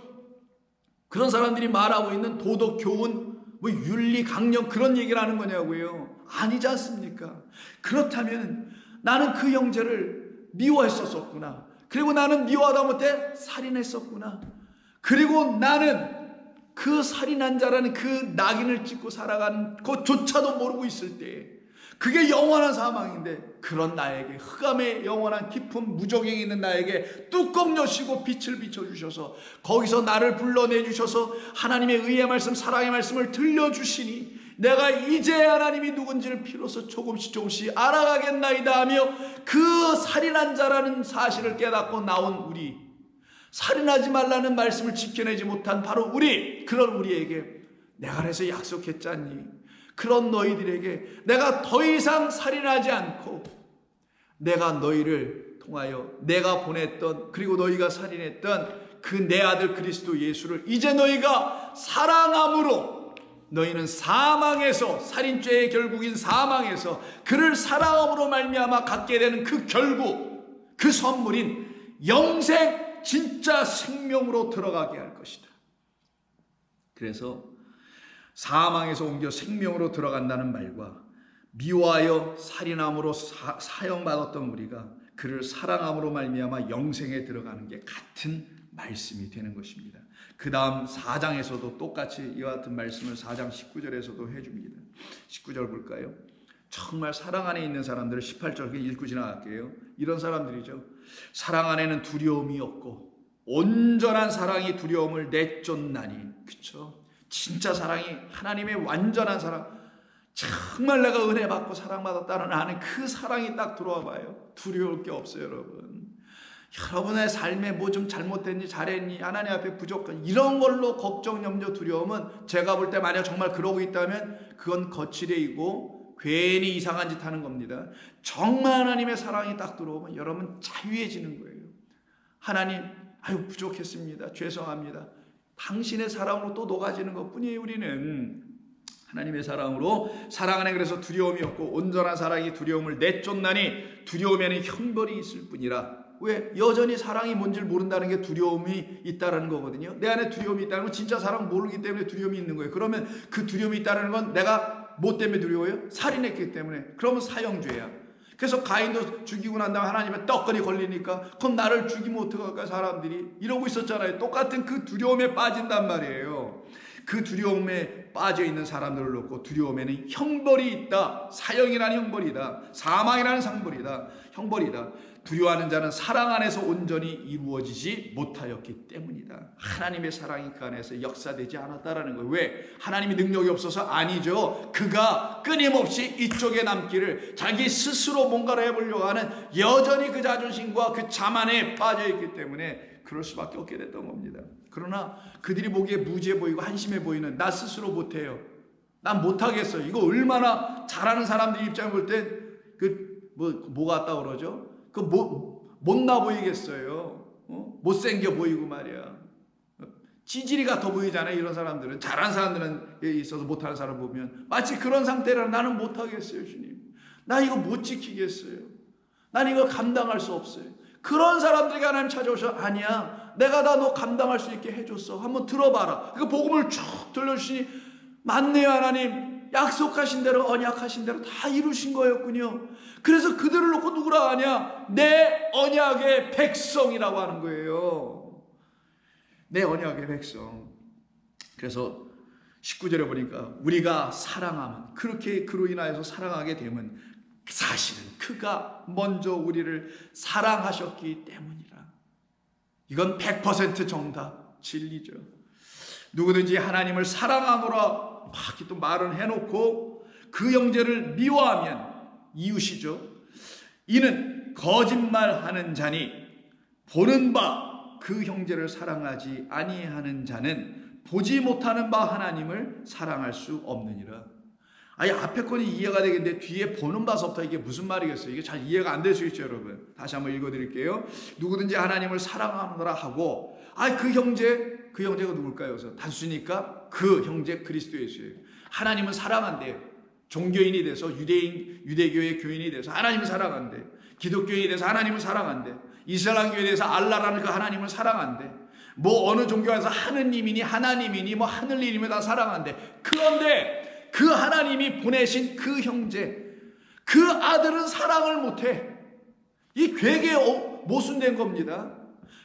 그런 사람들이 말하고 있는 도덕 교훈, 뭐 윤리 강령 그런 얘기를 하는 거냐고요. 아니지 않습니까? 그렇다면 나는 그 형제를 미워했었구나. 그리고 나는 미워하다 못해 살인했었구나. 그리고 나는 그 살인한 자라는 그 낙인을 찍고 살아가는 것조차도 모르고 있을 때 그게 영원한 사망인데, 그런 나에게, 흑암의 영원한 깊은 무적행에 있는 나에게 뚜껑 여시고 빛을 비춰주셔서 거기서 나를 불러내주셔서 하나님의 의의 말씀, 사랑의 말씀을 들려주시니 내가 이제 하나님이 누군지를 비로소 조금씩 알아가겠나이다 하며 그 살인한 자라는 사실을 깨닫고 나온 우리, 살인하지 말라는 말씀을 지켜내지 못한 바로 그런 우리에게 내가 그래서 약속했잖니. 그런 너희들에게 내가 더 이상 살인하지 않고 내가 너희를 통하여 내가 보냈던, 그리고 너희가 살인했던 그 내 아들 그리스도 예수를 이제 너희가 사랑함으로, 너희는 사망에서, 살인죄의 결국인 사망에서 그를 사랑함으로 말미암아 갖게 되는 그 결국, 그 선물인 영생, 진짜 생명으로 들어가게 할 것이다. 그래서 사망에서 옮겨 생명으로 들어간다는 말과 미워하여 살인함으로 사형받았던 우리가 그를 사랑함으로 말미암아 영생에 들어가는 게 같은 말씀이 되는 것입니다. 그 다음 4장에서도 똑같이 이와 같은 말씀을 4장 19절에서도 해줍니다. 19절 볼까요? 정말 사랑 안에 있는 사람들을 18절 읽고 지나갈게요. 이런 사람들이죠. 사랑 안에는 두려움이 없고 온전한 사랑이 두려움을 내쫓나니. 그렇죠? 진짜 사랑이 하나님의 완전한 사랑, 정말 내가 은혜 받고 사랑받았다는 아는 그 사랑이 딱 들어와 봐요. 두려울 게 없어요, 여러분. 여러분의 삶에 뭐 좀 잘못됐니, 잘했니, 하나님 앞에 부족한 이런 걸로 걱정, 염려, 두려움은 제가 볼 때 만약 정말 그러고 있다면 그건 거칠애이고 괜히 이상한 짓 하는 겁니다. 정말 하나님의 사랑이 딱 들어오면 여러분 자유해지는 거예요. 하나님, 아유 부족했습니다. 죄송합니다. 당신의 사랑으로 또 녹아지는 것뿐이에요. 우리는 하나님의 사랑으로, 사랑 안에 그래서 두려움이 없고 온전한 사랑이 두려움을 내쫓나니 두려움에는 형벌이 있을 뿐이라. 왜? 여전히 사랑이 뭔지를 모른다는 게 두려움이 있다는 거거든요. 내 안에 두려움이 있다는 건 진짜 사랑 모르기 때문에 두려움이 있는 거예요. 그러면 그 두려움이 있다는 건 내가 뭐 때문에 두려워요? 살인했기 때문에. 그러면 사형죄야. 그래서 가인도 죽이고 난 다음에 하나님의 떡거리 걸리니까 그럼 나를 죽이면 어떡할까 사람들이 이러고 있었잖아요. 똑같은 그 두려움에 빠진단 말이에요. 그 두려움에 빠져 있는 사람들을 놓고 두려움에는 형벌이 있다. 사형이라는 형벌이다. 사망이라는 형벌이다. 두려워하는 자는 사랑 안에서 온전히 이루어지지 못하였기 때문이다. 하나님의 사랑이 그 안에서 역사되지 않았다라는 거예요. 왜? 하나님이 능력이 없어서? 아니죠. 그가 끊임없이 이쪽에 남기를 자기 스스로 뭔가를 해보려고 하는 여전히 그 자존심과 그 자만에 빠져있기 때문에 그럴 수밖에 없게 됐던 겁니다. 그러나 그들이 보기에 무지해 보이고 한심해 보이는 나 스스로 못해요. 난 못하겠어요. 이거 얼마나 잘하는 사람들 입장을 볼 때 뭐 같다 그러죠? 못나 보이겠어요. 못생겨 보이고 말이야. 찌질이 같아 보이잖아요. 이런 사람들은. 잘하는 사람들은 있어서 못하는 사람 보면 마치 그런 상태라. 나는 못하겠어요, 주님. 나 이거 못 지키겠어요. 난 이거 감당할 수 없어요. 그런 사람들에게 하나님 찾아오셔. 아니야, 내가 다 너 감당할 수 있게 해줬어. 한번 들어봐라. 그 복음을 쭉 들려주시니 맞네요. 하나님 약속하신 대로, 언약하신 대로 다 이루신 거였군요. 그래서 그들을 놓고 누구라 하냐? 내 언약의 백성이라고 하는 거예요. 내 언약의 백성. 그래서 19절에 보니까 우리가 사랑하면, 그렇게 그로 인하여서 사랑하게 되면 사실은 그가 먼저 우리를 사랑하셨기 때문이라. 이건 100% 정답, 진리죠. 누구든지 하나님을 사랑하노라 막 또 말은 해놓고 그 형제를 미워하면, 이웃이죠, 이는 거짓말하는 자니 보는 바 그 형제를 사랑하지 아니하는 자는 보지 못하는 바 하나님을 사랑할 수 없느니라. 아니 앞에 건이 이해가 되겠는데 뒤에 보는 바서부터 이게 무슨 말이겠어요? 이게 잘 이해가 안 될 수 있죠, 여러분. 다시 한번 읽어드릴게요. 누구든지 하나님을 사랑하노라 하고, 그 형제가 누굴까요? 그래서 단수니까 그 형제 그리스도 예수예요. 하나님은 사랑한대요. 종교인이 돼서 유대교의 교인이 돼서 하나님을 사랑한대. 기독교인이 돼서 하나님을 사랑한대. 이슬람교에 대해서 알라라는 그 하나님을 사랑한대. 뭐 어느 종교에서 하느님이니 하나님이니 뭐 하늘님이니 다 사랑한대. 그런데 그 하나님이 보내신 그 형제, 그 아들은 사랑을 못해. 이 되게 모순된 겁니다.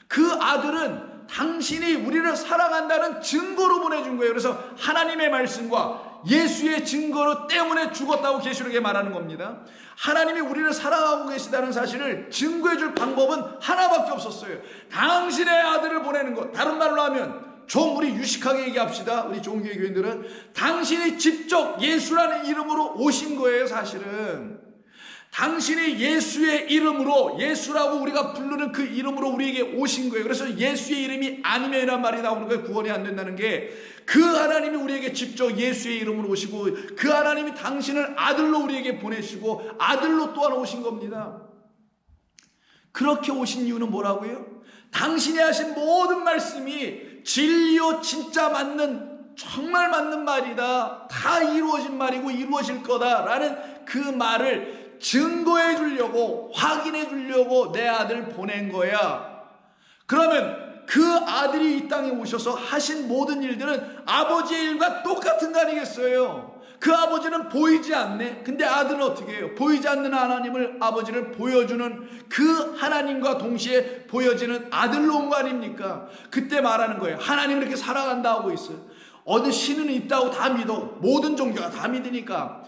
그 아들은 당신이 우리를 사랑한다는 증거로 보내준 거예요. 그래서 하나님의 말씀과 예수의 증거로 때문에 죽었다고 계시록에 말하는 겁니다. 하나님이 우리를 사랑하고 계시다는 사실을 증거해 줄 방법은 하나밖에 없었어요. 당신의 아들을 보내는 것. 다른 말로 하면 좀 우리 유식하게 얘기합시다. 우리 좋은 교회 교인들은 당신이 직접 예수라는 이름으로 오신 거예요. 사실은 당신이 예수의 이름으로, 예수라고 우리가 부르는 그 이름으로 우리에게 오신 거예요. 그래서 예수의 이름이 아니면이란 말이 나오는 거예요. 구원이 안 된다는 게, 그 하나님이 우리에게 직접 예수의 이름으로 오시고, 그 하나님이 당신을 아들로 우리에게 보내시고 아들로 또한 오신 겁니다. 그렇게 오신 이유는 뭐라고요? 당신이 하신 모든 말씀이 진리요, 진짜 맞는, 정말 맞는 말이다, 다 이루어진 말이고 이루어질 거다라는 그 말을 증거해 주려고, 확인해 주려고 내 아들 보낸 거야. 그러면 그 아들이 이 땅에 오셔서 하신 모든 일들은 아버지의 일과 똑같은 거 아니겠어요? 그 아버지는 보이지 않네. 근데 아들은 어떻게 해요? 보이지 않는 하나님을, 아버지를 보여주는 그 하나님과 동시에 보여지는 아들로 온 거 아닙니까? 그때 말하는 거예요. 하나님을 이렇게 사랑한다 하고 있어요. 어느 신은 있다고 다 믿어. 모든 종교가 다 믿으니까.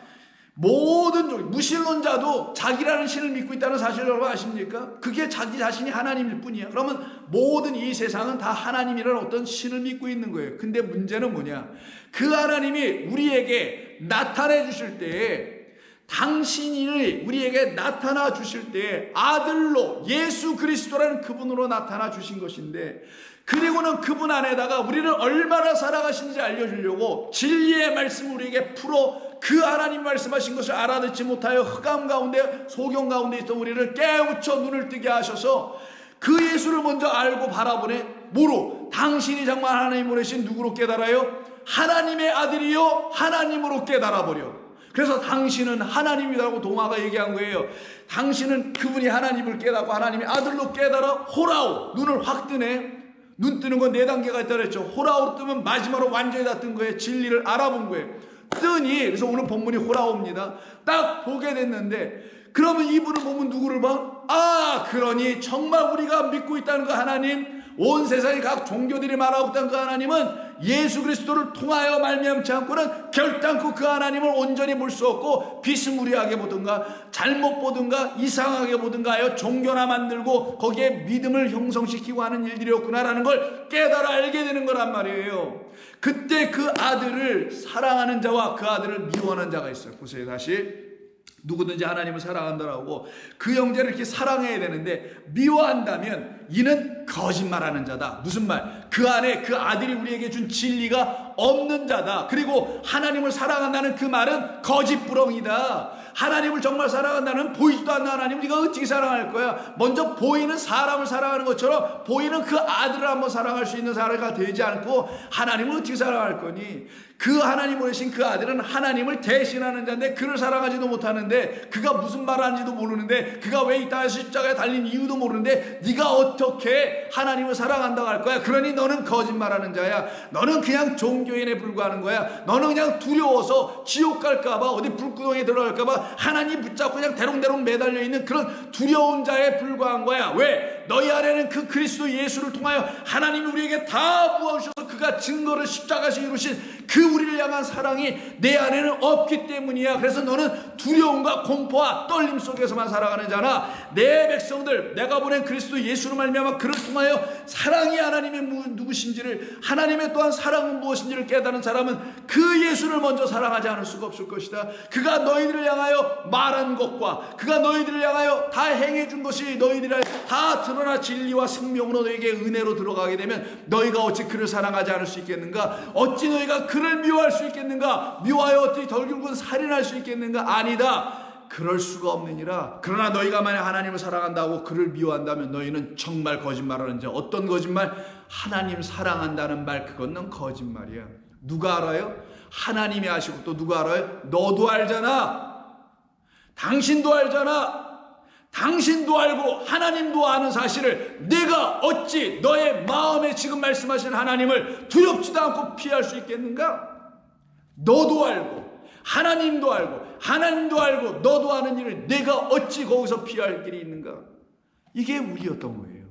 모든 종교, 무신론자도 자기라는 신을 믿고 있다는 사실을 여러분 아십니까? 그게 자기 자신이 하나님일 뿐이야. 그러면 모든 이 세상은 다 하나님이라는 어떤 신을 믿고 있는 거예요. 근데 문제는 뭐냐? 그 하나님이 우리에게 나타내 주실 때에, 당신이 우리에게 나타나 주실 때에 아들로 예수 그리스도라는 그분으로 나타나 주신 것인데, 그리고는 그분 안에다가 우리를 얼마나 사랑하시는지 알려주려고 진리의 말씀을 우리에게 풀어 그 하나님 말씀하신 것을 알아듣지 못하여 흑암 가운데, 소경 가운데 있던 우리를 깨우쳐 눈을 뜨게 하셔서 그 예수를 먼저 알고 바라보네. 뭐로? 당신이 정말 하나님 보내신 누구로 깨달아요? 하나님의 아들이요 하나님으로 깨달아버려. 그래서 당신은 하나님이라고 동화가 얘기한 거예요. 당신은 그분이 하나님을 깨닫고 하나님의 아들로 깨달아 호라오, 눈을 확 뜨네. 눈 뜨는 건 4단계가 있다 그랬죠. 호라오로 뜨면 마지막으로 완전히 다 뜬 거예요. 진리를 알아본 거예요. 뜨니, 그래서 오늘 본문이 호라오입니다. 딱 보게 됐는데, 그러면 이분을 보면 누구를 봐? 아, 그러니 정말 우리가 믿고 있다는 그 하나님, 온 세상의 각 종교들이 말하고 있다는 그 하나님은 예수 그리스도를 통하여 말미암지 않고는 결단코 그 하나님을 온전히 볼 수 없고, 비스무리하게 보든가 잘못 보든가 이상하게 보든가 하여 종교나 만들고 거기에 믿음을 형성시키고 하는 일들이었구나라는 걸 깨달아 알게 되는 거란 말이에요. 그때 그 아들을 사랑하는 자와 그 아들을 미워하는 자가 있어요. 보세요. 다시 누구든지 하나님을 사랑한다라고 그 형제를 이렇게 사랑해야 되는데, 미워한다면 이는 거짓말하는 자다. 무슨 말? 그 안에 그 아들이 우리에게 준 진리가 없는 자다. 그리고 하나님을 사랑한다는 그 말은 거짓부렁이다. 하나님을 정말 사랑한다는 보이지도 않는 하나님 우리가 어떻게 사랑할 거야? 먼저 보이는 사람을 사랑하는 것처럼 보이는 그 아들을 한번 사랑할 수 있는 사람이 되지 않고 하나님을 어떻게 사랑할 거니? 그 하나님 보내신 그 아들은 하나님을 대신하는 자인데 그를 사랑하지도 못하는데, 그가 무슨 말을 하는지도 모르는데, 그가 왜 이 땅에 십자가에 달린 이유도 모르는데 네가 어떻게 하나님을 사랑한다고 할 거야? 그러니 너는 거짓말하는 자야. 너는 그냥 종교인에 불과하는 거야. 너는 그냥 두려워서 지옥 갈까봐, 어디 불구덩이에 들어갈까봐 하나님 붙잡고 그냥 대롱대롱 매달려 있는 그런 두려운 자에 불과한 거야. 왜? 너희 안에는 그 그리스도 예수를 통하여 하나님이 우리에게 다 부어주셔서 그가 증거를 십자가에서 이루신 그 우리를 향한 사랑이 내 안에는 없기 때문이야. 그래서 너는 두려움과 공포와 떨림 속에서만 살아가는 자나, 내 백성들, 내가 보낸 그리스도 예수로 말미암아 그를 통하여 사랑이 하나님의 누구신지를, 하나님의 또한 사랑은 무엇인지를 깨닫는 사람은 그 예수를 먼저 사랑하지 않을 수가 없을 것이다. 그가 너희들을 향하여 말한 것과 그가 너희들을 향하여 다 행해준 것이 너희들을 다 드러나 진리와 생명으로 너희에게 은혜로 들어가게 되면 너희가 어찌 그를 사랑하지 않을 수 있겠는가? 어찌 너희가 그를 미워할 수 있겠는가? 미워하여 어찌 결국은 살인할 수 있겠는가? 아니다. 그럴 수가 없느니라. 그러나 너희가 만약 하나님을 사랑한다고 그를 미워한다면 너희는 정말 거짓말하는 자. 어떤 거짓말? 하나님 사랑한다는 말, 그건 거짓말이야. 누가 알아요? 하나님이 아시고, 또 누가 알아요? 너도 알잖아. 당신도 알잖아. 당신도 알고 하나님도 아는 사실을 내가 어찌 너의 마음에 지금 말씀하신 하나님을 두렵지도 않고 피할 수 있겠는가? 너도 알고 하나님도 알고 하나님도 알고 너도 아는 일을 내가 어찌 거기서 피할 길이 있는가? 이게 우리였던 거예요.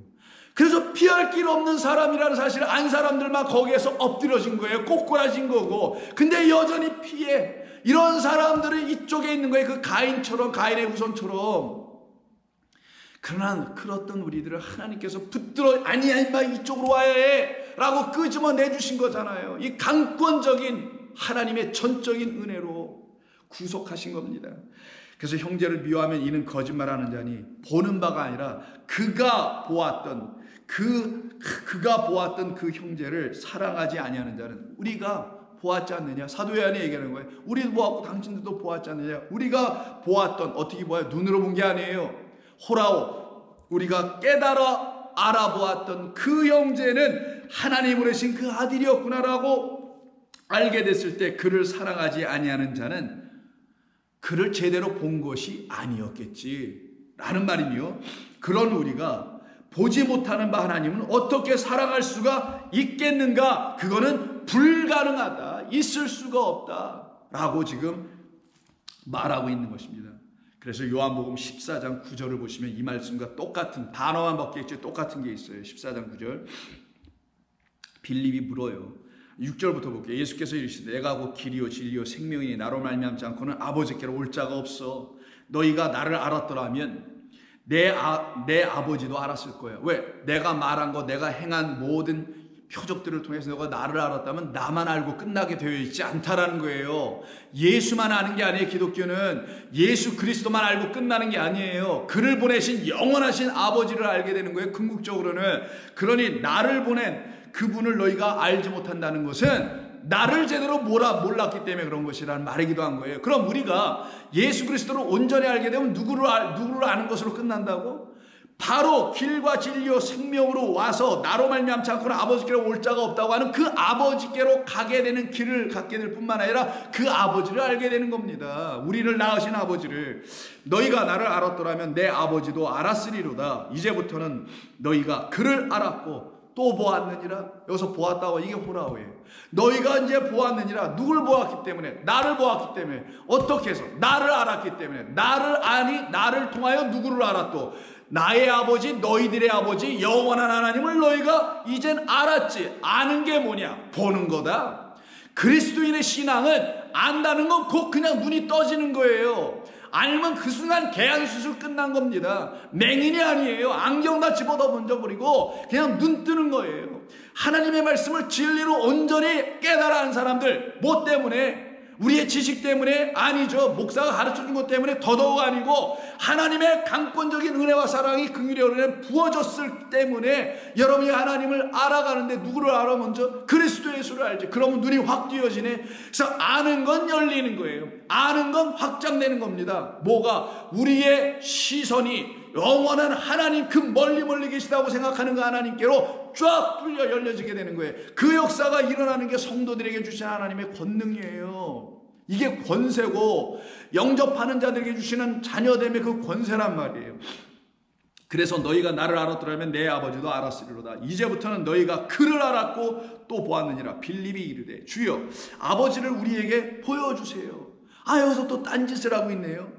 그래서 피할 길 없는 사람이라는 사실을 안 사람들만 거기에서 엎드려진 거예요. 꼬꾸라진 거고. 근데 여전히 피해. 이런 사람들은 이쪽에 있는 거예요. 그 가인처럼, 가인의 후손처럼. 그러나 그렇던 우리들을 하나님께서 붙들어, 아니야 임마 이쪽으로 와야 해 라고 끄집어내주신 거잖아요. 이 강권적인 하나님의 전적인 은혜로 구속하신 겁니다. 그래서 형제를 미워하면 이는 거짓말하는 자니 보는 바가 아니라 그가 보았던 그 형제를 사랑하지 아니하는 자는, 우리가 보았지 않느냐? 사도 요한이 얘기하는 거예요. 우리도 보았고 당신들도 보았지 않느냐? 우리가 보았던, 어떻게 보아요? 눈으로 본 게 아니에요. 호라오, 우리가 깨달아 알아보았던 그 형제는 하나님 보내신 그 아들이었구나라고 알게 됐을 때 그를 사랑하지 아니하는 자는 그를 제대로 본 것이 아니었겠지 라는 말이며, 그런 우리가 보지 못하는 바 하나님은 어떻게 사랑할 수가 있겠는가? 그거는 불가능하다. 있을 수가 없다. 라고 지금 말하고 있는 것입니다. 그래서 요한복음 14장 9절을 보시면 이 말씀과 똑같은 단어만 바뀌었지 똑같은 게 있어요. 14장 9절. 빌립이 물어요. 6절부터 볼게요. 예수께서 이르시되 내가 곧 길이요 진리요 생명이니 나로 말미암지 않고는 아버지께로 올 자가 없어. 너희가 나를 알았더라면 내 아버지도 알았을 거예요. 왜? 내가 말한 거, 내가 행한 모든 표적들을 통해서 너가 나를 알았다면 나만 알고 끝나게 되어 있지 않다라는 거예요. 예수만 아는 게 아니에요. 기독교는 예수 그리스도만 알고 끝나는 게 아니에요. 그를 보내신 영원하신 아버지를 알게 되는 거예요. 궁극적으로는. 그러니 나를 보낸 그분을 너희가 알지 못한다는 것은 나를 제대로 몰랐기 때문에 그런 것이라는 말이기도 한 거예요. 그럼 우리가 예수 그리스도를 온전히 알게 되면 누구를 아는 것으로 끝난다고? 바로 길과 진리요 생명으로 와서 나로 말미암지 않고는 아버지께로 올 자가 없다고 하는 그 아버지께로 가게 되는 길을 갖게 될 뿐만 아니라 그 아버지를 알게 되는 겁니다. 우리를 낳으신 아버지를. 너희가 나를 알았더라면 내 아버지도 알았으리로다. 이제부터는 너희가 그를 알았고 또 보았느니라. 여기서 보았다고 이게 호라오예요. 너희가 이제 보았느니라. 누굴 보았기 때문에? 나를 보았기 때문에. 어떻게 해서? 나를 알았기 때문에. 나를 아니 나를 통하여 누구를 알았고? 나의 아버지 너희들의 아버지 영원한 하나님을 너희가 이젠 알았지. 아는 게 뭐냐? 보는 거다. 그리스도인의 신앙은 안다는 건 곧 그냥 눈이 떠지는 거예요. 알면 그 순간 개안수술 끝난 겁니다. 맹인이 아니에요. 안경 다 집어다 던져버리고 그냥 눈 뜨는 거예요. 하나님의 말씀을 진리로 온전히 깨달아 한 사람들. 뭐 때문에? 우리의 지식 때문에? 아니죠. 목사가 가르쳐준 것 때문에 더더욱 아니고 하나님의 강권적인 은혜와 사랑이 긍휼의 은혜를 부어줬을 때문에 여러분이 하나님을 알아가는데 누구를 알아 먼저? 그리스도 예수를 알지. 그러면 눈이 확 띄어지네. 그래서 아는 건 열리는 거예요. 아는 건 확장되는 겁니다. 뭐가? 우리의 시선이 영원한 하나님, 그 멀리 계시다고 생각하는 그 하나님께로 쫙 뚫려 열려지게 되는 거예요. 그 역사가 일어나는 게 성도들에게 주신 하나님의 권능이에요. 이게 권세고 영접하는 자들에게 주시는 자녀됨의 그 권세란 말이에요. 그래서 너희가 나를 알았더라면 내 아버지도 알았으리로다. 이제부터는 너희가 그를 알았고 또 보았느니라. 빌립이 이르되 주여 아버지를 우리에게 보여주세요. 여기서 또 딴짓을 하고 있네요.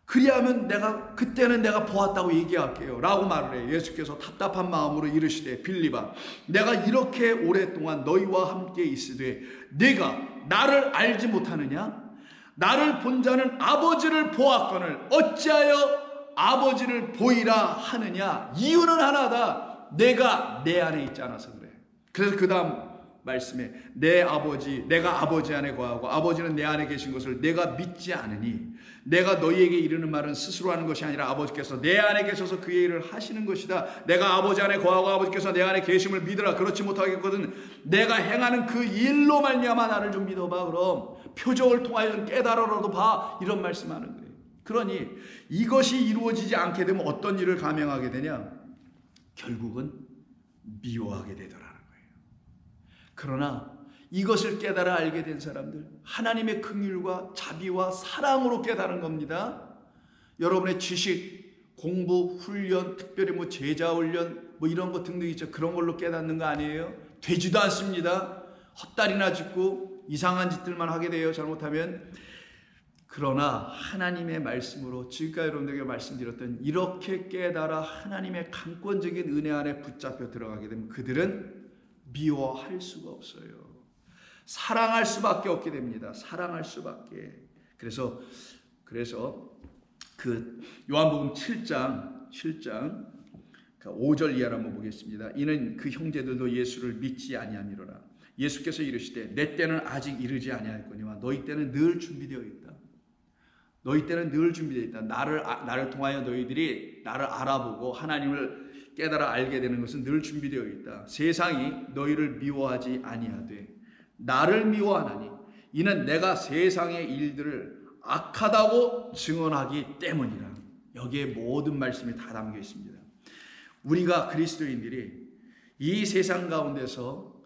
그리하면 그때는 내가 보았다고 얘기할게요 라고 말을 해요. 예수께서 답답한 마음으로 이르시되 빌립아 내가 이렇게 오랫동안 너희와 함께 있으되 네가 나를 알지 못하느냐? 나를 본 자는 아버지를 보았거늘 어찌하여 아버지를 보이라 하느냐? 이유는 하나다. 내가 내 안에 있지 않아서 그래. 그래서 그 다음 말씀에 내가 아버지 안에 거하고 아버지는 내 안에 계신 것을 내가 믿지 않으니 내가 너희에게 이르는 말은 스스로 하는 것이 아니라 아버지께서 내 안에 계셔서 그의 일을 하시는 것이다. 내가 아버지 안에 거하고 아버지께서 내 안에 계심을 믿으라. 그렇지 못하겠거든 내가 행하는 그 일로 말미암아 나를 좀 믿어봐. 그럼 표적을 통하여 좀 깨달아라도 봐. 이런 말씀하는 거예요. 그러니 이것이 이루어지지 않게 되면 어떤 일을 감행하게 되냐? 결국은 미워하게 되더라는 거예요. 그러나 이것을 깨달아 알게 된 사람들, 하나님의 긍휼과 자비와 사랑으로 깨달은 겁니다. 여러분의 지식, 공부, 훈련, 특별히 제자 훈련 이런 거 등등 있죠. 그런 걸로 깨닫는 거 아니에요. 되지도 않습니다. 헛다리나 짚고 이상한 짓들만 하게 돼요. 잘못하면. 그러나 하나님의 말씀으로 지금까지 여러분들에게 말씀드렸던 이렇게 깨달아 하나님의 강권적인 은혜 안에 붙잡혀 들어가게 되면 그들은 미워할 수가 없어요. 사랑할 수밖에 없게 됩니다. 사랑할 수밖에. 그래서 그 요한복음 7장 5절 이하를 한번 보겠습니다. 이는 그 형제들도 예수를 믿지 아니함이로라. 예수께서 이르시되 내 때는 아직 이르지 아니하였거니와 너희 때는 늘 준비되어 있다. 너희 때는 늘 준비되어 있다. 나를 통하여 너희들이 나를 알아보고 하나님을 깨달아 알게 되는 것은 늘 준비되어 있다. 세상이 너희를 미워하지 아니하되 나를 미워하나니 이는 내가 세상의 일들을 악하다고 증언하기 때문이라. 여기에 모든 말씀이 다 담겨 있습니다. 우리가 그리스도인들이 이 세상 가운데서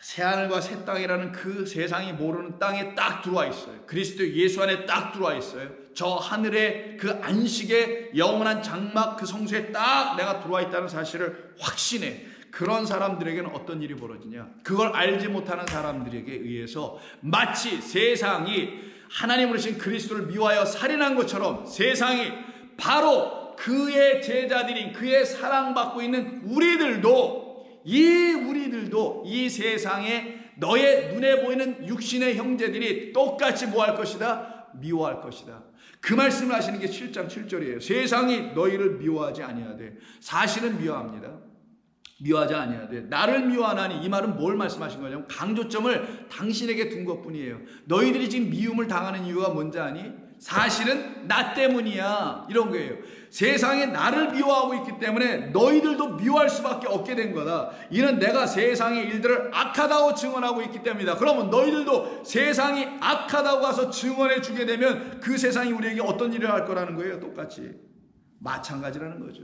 새하늘과 새 땅이라는 그 세상이 모르는 땅에 딱 들어와 있어요. 그리스도 예수 안에 딱 들어와 있어요. 저 하늘의 그 안식의 영원한 장막 그 성소에 딱 내가 들어와 있다는 사실을 확신해. 그런 사람들에게는 어떤 일이 벌어지냐? 그걸 알지 못하는 사람들에게 의해서 마치 세상이 하나님으로 신 그리스도를 미워하여 살인한 것처럼 세상이 바로 그의 제자들인 그의 사랑받고 있는 우리들도 이 세상에 너의 눈에 보이는 육신의 형제들이 똑같이 뭐 할 것이다? 미워할 것이다. 그 말씀을 하시는 게 7장 7절이에요. 세상이 너희를 미워하지 아니하되. 사실은 미워합니다. 미워하지 아니하되 나를 미워하나니. 이 말은 뭘 말씀하신 거냐면 강조점을 당신에게 둔 것뿐이에요. 너희들이 지금 미움을 당하는 이유가 뭔지 아니? 사실은 나 때문이야. 이런 거예요. 세상에 나를 미워하고 있기 때문에 너희들도 미워할 수밖에 없게 된 거다. 이는 내가 세상의 일들을 악하다고 증언하고 있기 때문이다. 그러면 너희들도 세상이 악하다고 가서 증언해 주게 되면 그 세상이 우리에게 어떤 일을 할 거라는 거예요? 똑같이 마찬가지라는 거죠.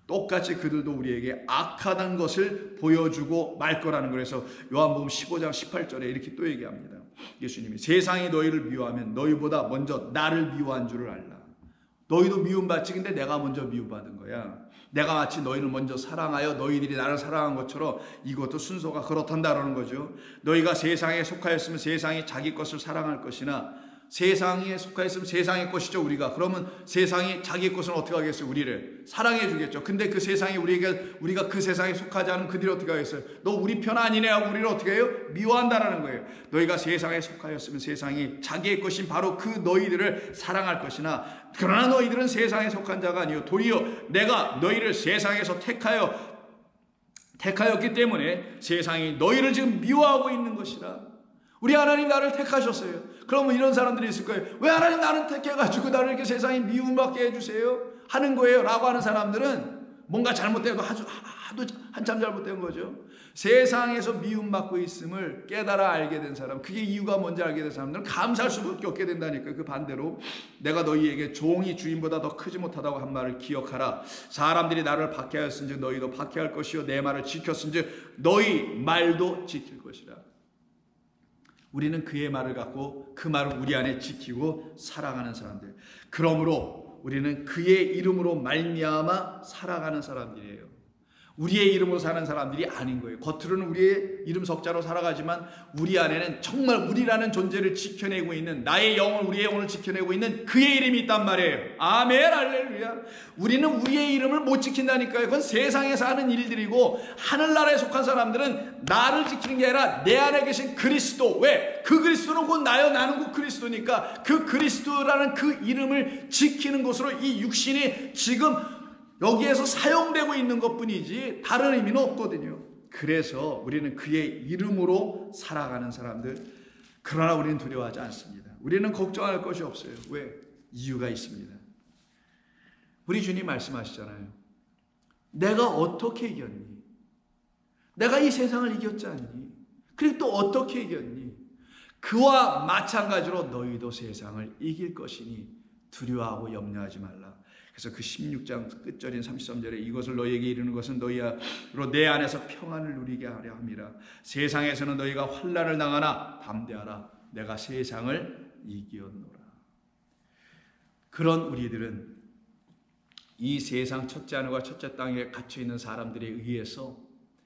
똑같이 그들도 우리에게 악하다는 것을 보여주고 말 거라는 거예요. 그래서 요한복음 15장 18절에 이렇게 또 얘기합니다. 예수님이 세상이 너희를 미워하면 너희보다 먼저 나를 미워한 줄을 알라. 너희도 미움받지. 근데 내가 먼저 미움받은 거야. 내가 마치 너희를 먼저 사랑하여 너희들이 나를 사랑한 것처럼 이것도 순서가 그렇단다라는 거죠. 너희가 세상에 속하였으면 세상이 자기 것을 사랑할 것이나 세상에 속하였으면 세상의 것이죠 우리가. 그러면 세상이 자기 것은 어떻게 하겠어요? 우리를 사랑해 주겠죠. 근데 그 세상이 우리가 그 세상에 속하지 않으면 그들이 어떻게 하겠어요? 너 우리 편 아니네 하고 우리를 어떻게 해요? 미워한다라는 거예요. 너희가 세상에 속하였으면 세상이 자기의 것인 바로 그 너희들을 사랑할 것이나 그러나 너희들은 세상에 속한 자가 아니요 도리어 내가 너희를 세상에서 택하였기 때문에 세상이 너희를 지금 미워하고 있는 것이라. 우리 하나님 나를 택하셨어요. 그러면 이런 사람들이 있을 거예요. 왜 하나님 나를 택해가지고 나를 이렇게 세상에 미움받게 해주세요? 하는 거예요. 라고 하는 사람들은 뭔가 잘못되고 하도 한참 잘못된 거죠. 세상에서 미움받고 있음을 깨달아 알게 된 사람, 그게 이유가 뭔지 알게 된 사람들은 감사할 수밖에 없게 된다니까요. 그 반대로 내가 너희에게 종이 주인보다 더 크지 못하다고 한 말을 기억하라. 사람들이 나를 박해하였은즉 너희도 박해할 것이요 내 말을 지켰은즉 너희 말도 지킬 것이라. 우리는 그의 말을 갖고 그 말을 우리 안에 지키고 살아가는 사람들. 그러므로 우리는 그의 이름으로 말미암아 살아가는 사람들이에요. 우리의 이름으로 사는 사람들이 아닌 거예요. 겉으로는 우리의 이름 석자로 살아가지만 우리 안에는 정말 우리라는 존재를 지켜내고 있는, 나의 영혼, 우리의 영혼을 지켜내고 있는 그의 이름이 있단 말이에요. 아멘, 할렐루야. 우리는 우리의 이름을 못 지킨다니까요. 그건 세상에서 하는 일들이고, 하늘나라에 속한 사람들은 나를 지키는 게 아니라 내 안에 계신 그리스도. 왜? 그 그리스도는 곧 나요. 나는 곧 그리스도니까 그 그리스도라는 그 이름을 지키는 것으로 이 육신이 지금 여기에서 사용되고 있는 것뿐이지 다른 의미는 없거든요. 그래서 우리는 그의 이름으로 살아가는 사람들. 그러나 우리는 두려워하지 않습니다. 우리는 걱정할 것이 없어요. 왜? 이유가 있습니다. 우리 주님 말씀하시잖아요. 내가 어떻게 이겼니? 내가 이 세상을 이겼지 않니? 그리고 또 어떻게 이겼니? 그와 마찬가지로 너희도 세상을 이길 것이니 두려워하고 염려하지 말라. 그래서 그 16장 끝절인 33절에 이것을 너희에게 이르는 것은 너희로 내 안에서 평안을 누리게 하려 함이라. 세상에서는 너희가 환난을 당하나 담대하라. 내가 세상을 이기었노라. 그런 우리들은 이 세상 첫째 하늘과 첫째 땅에 갇혀있는 사람들에 의해서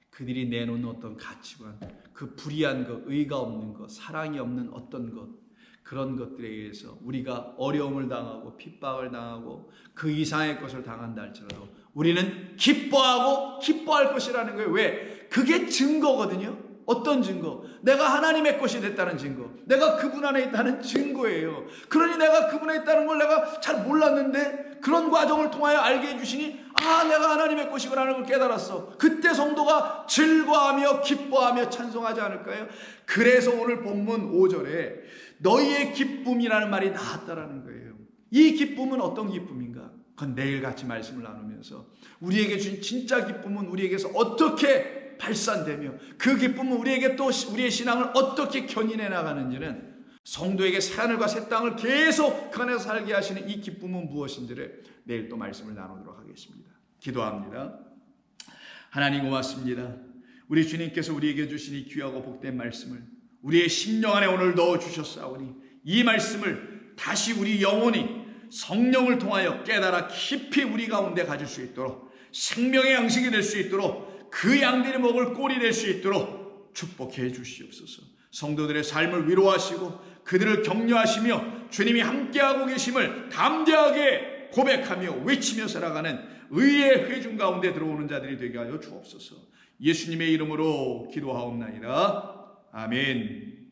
그들이 내놓는 어떤 가치관, 그 불의한 것, 의가 없는 것, 사랑이 없는 어떤 것, 그런 것들에 의해서 우리가 어려움을 당하고 핍박을 당하고 그 이상의 것을 당한다 할지라도 우리는 기뻐할 것이라는 거예요. 왜? 그게 증거거든요. 어떤 증거? 내가 하나님의 것이 됐다는 증거. 내가 그분 안에 있다는 증거예요. 그러니 내가 그분에 있다는 걸 내가 잘 몰랐는데 그런 과정을 통하여 알게 해주시니 내가 하나님의 것이구나라는 걸 깨달았어. 그때 성도가 즐거워하며 기뻐하며 찬송하지 않을까요? 그래서 오늘 본문 5절에 너희의 기쁨이라는 말이 나왔다라는 거예요. 이 기쁨은 어떤 기쁨인가? 그건 내일 같이 말씀을 나누면서 우리에게 주신 진짜 기쁨은 우리에게서 어떻게 발산되며 그 기쁨은 우리에게 또 우리의 신앙을 어떻게 견인해 나가는지는 성도에게 새하늘과 새 땅을 계속 그 안에서 살게 하시는 이 기쁨은 무엇인지를 내일 또 말씀을 나누도록 하겠습니다. 기도합니다. 하나님 고맙습니다. 우리 주님께서 우리에게 주신 이 귀하고 복된 말씀을 우리의 심령 안에 오늘 넣어주셨사오니 이 말씀을 다시 우리 영혼이 성령을 통하여 깨달아 깊이 우리 가운데 가질 수 있도록 생명의 양식이 될 수 있도록 그 양들이 먹을 꼴이 될 수 있도록 축복해 주시옵소서. 성도들의 삶을 위로하시고 그들을 격려하시며 주님이 함께하고 계심을 담대하게 고백하며 외치며 살아가는 의의 회중 가운데 들어오는 자들이 되게 하여 주옵소서. 예수님의 이름으로 기도하옵나이다. 아멘.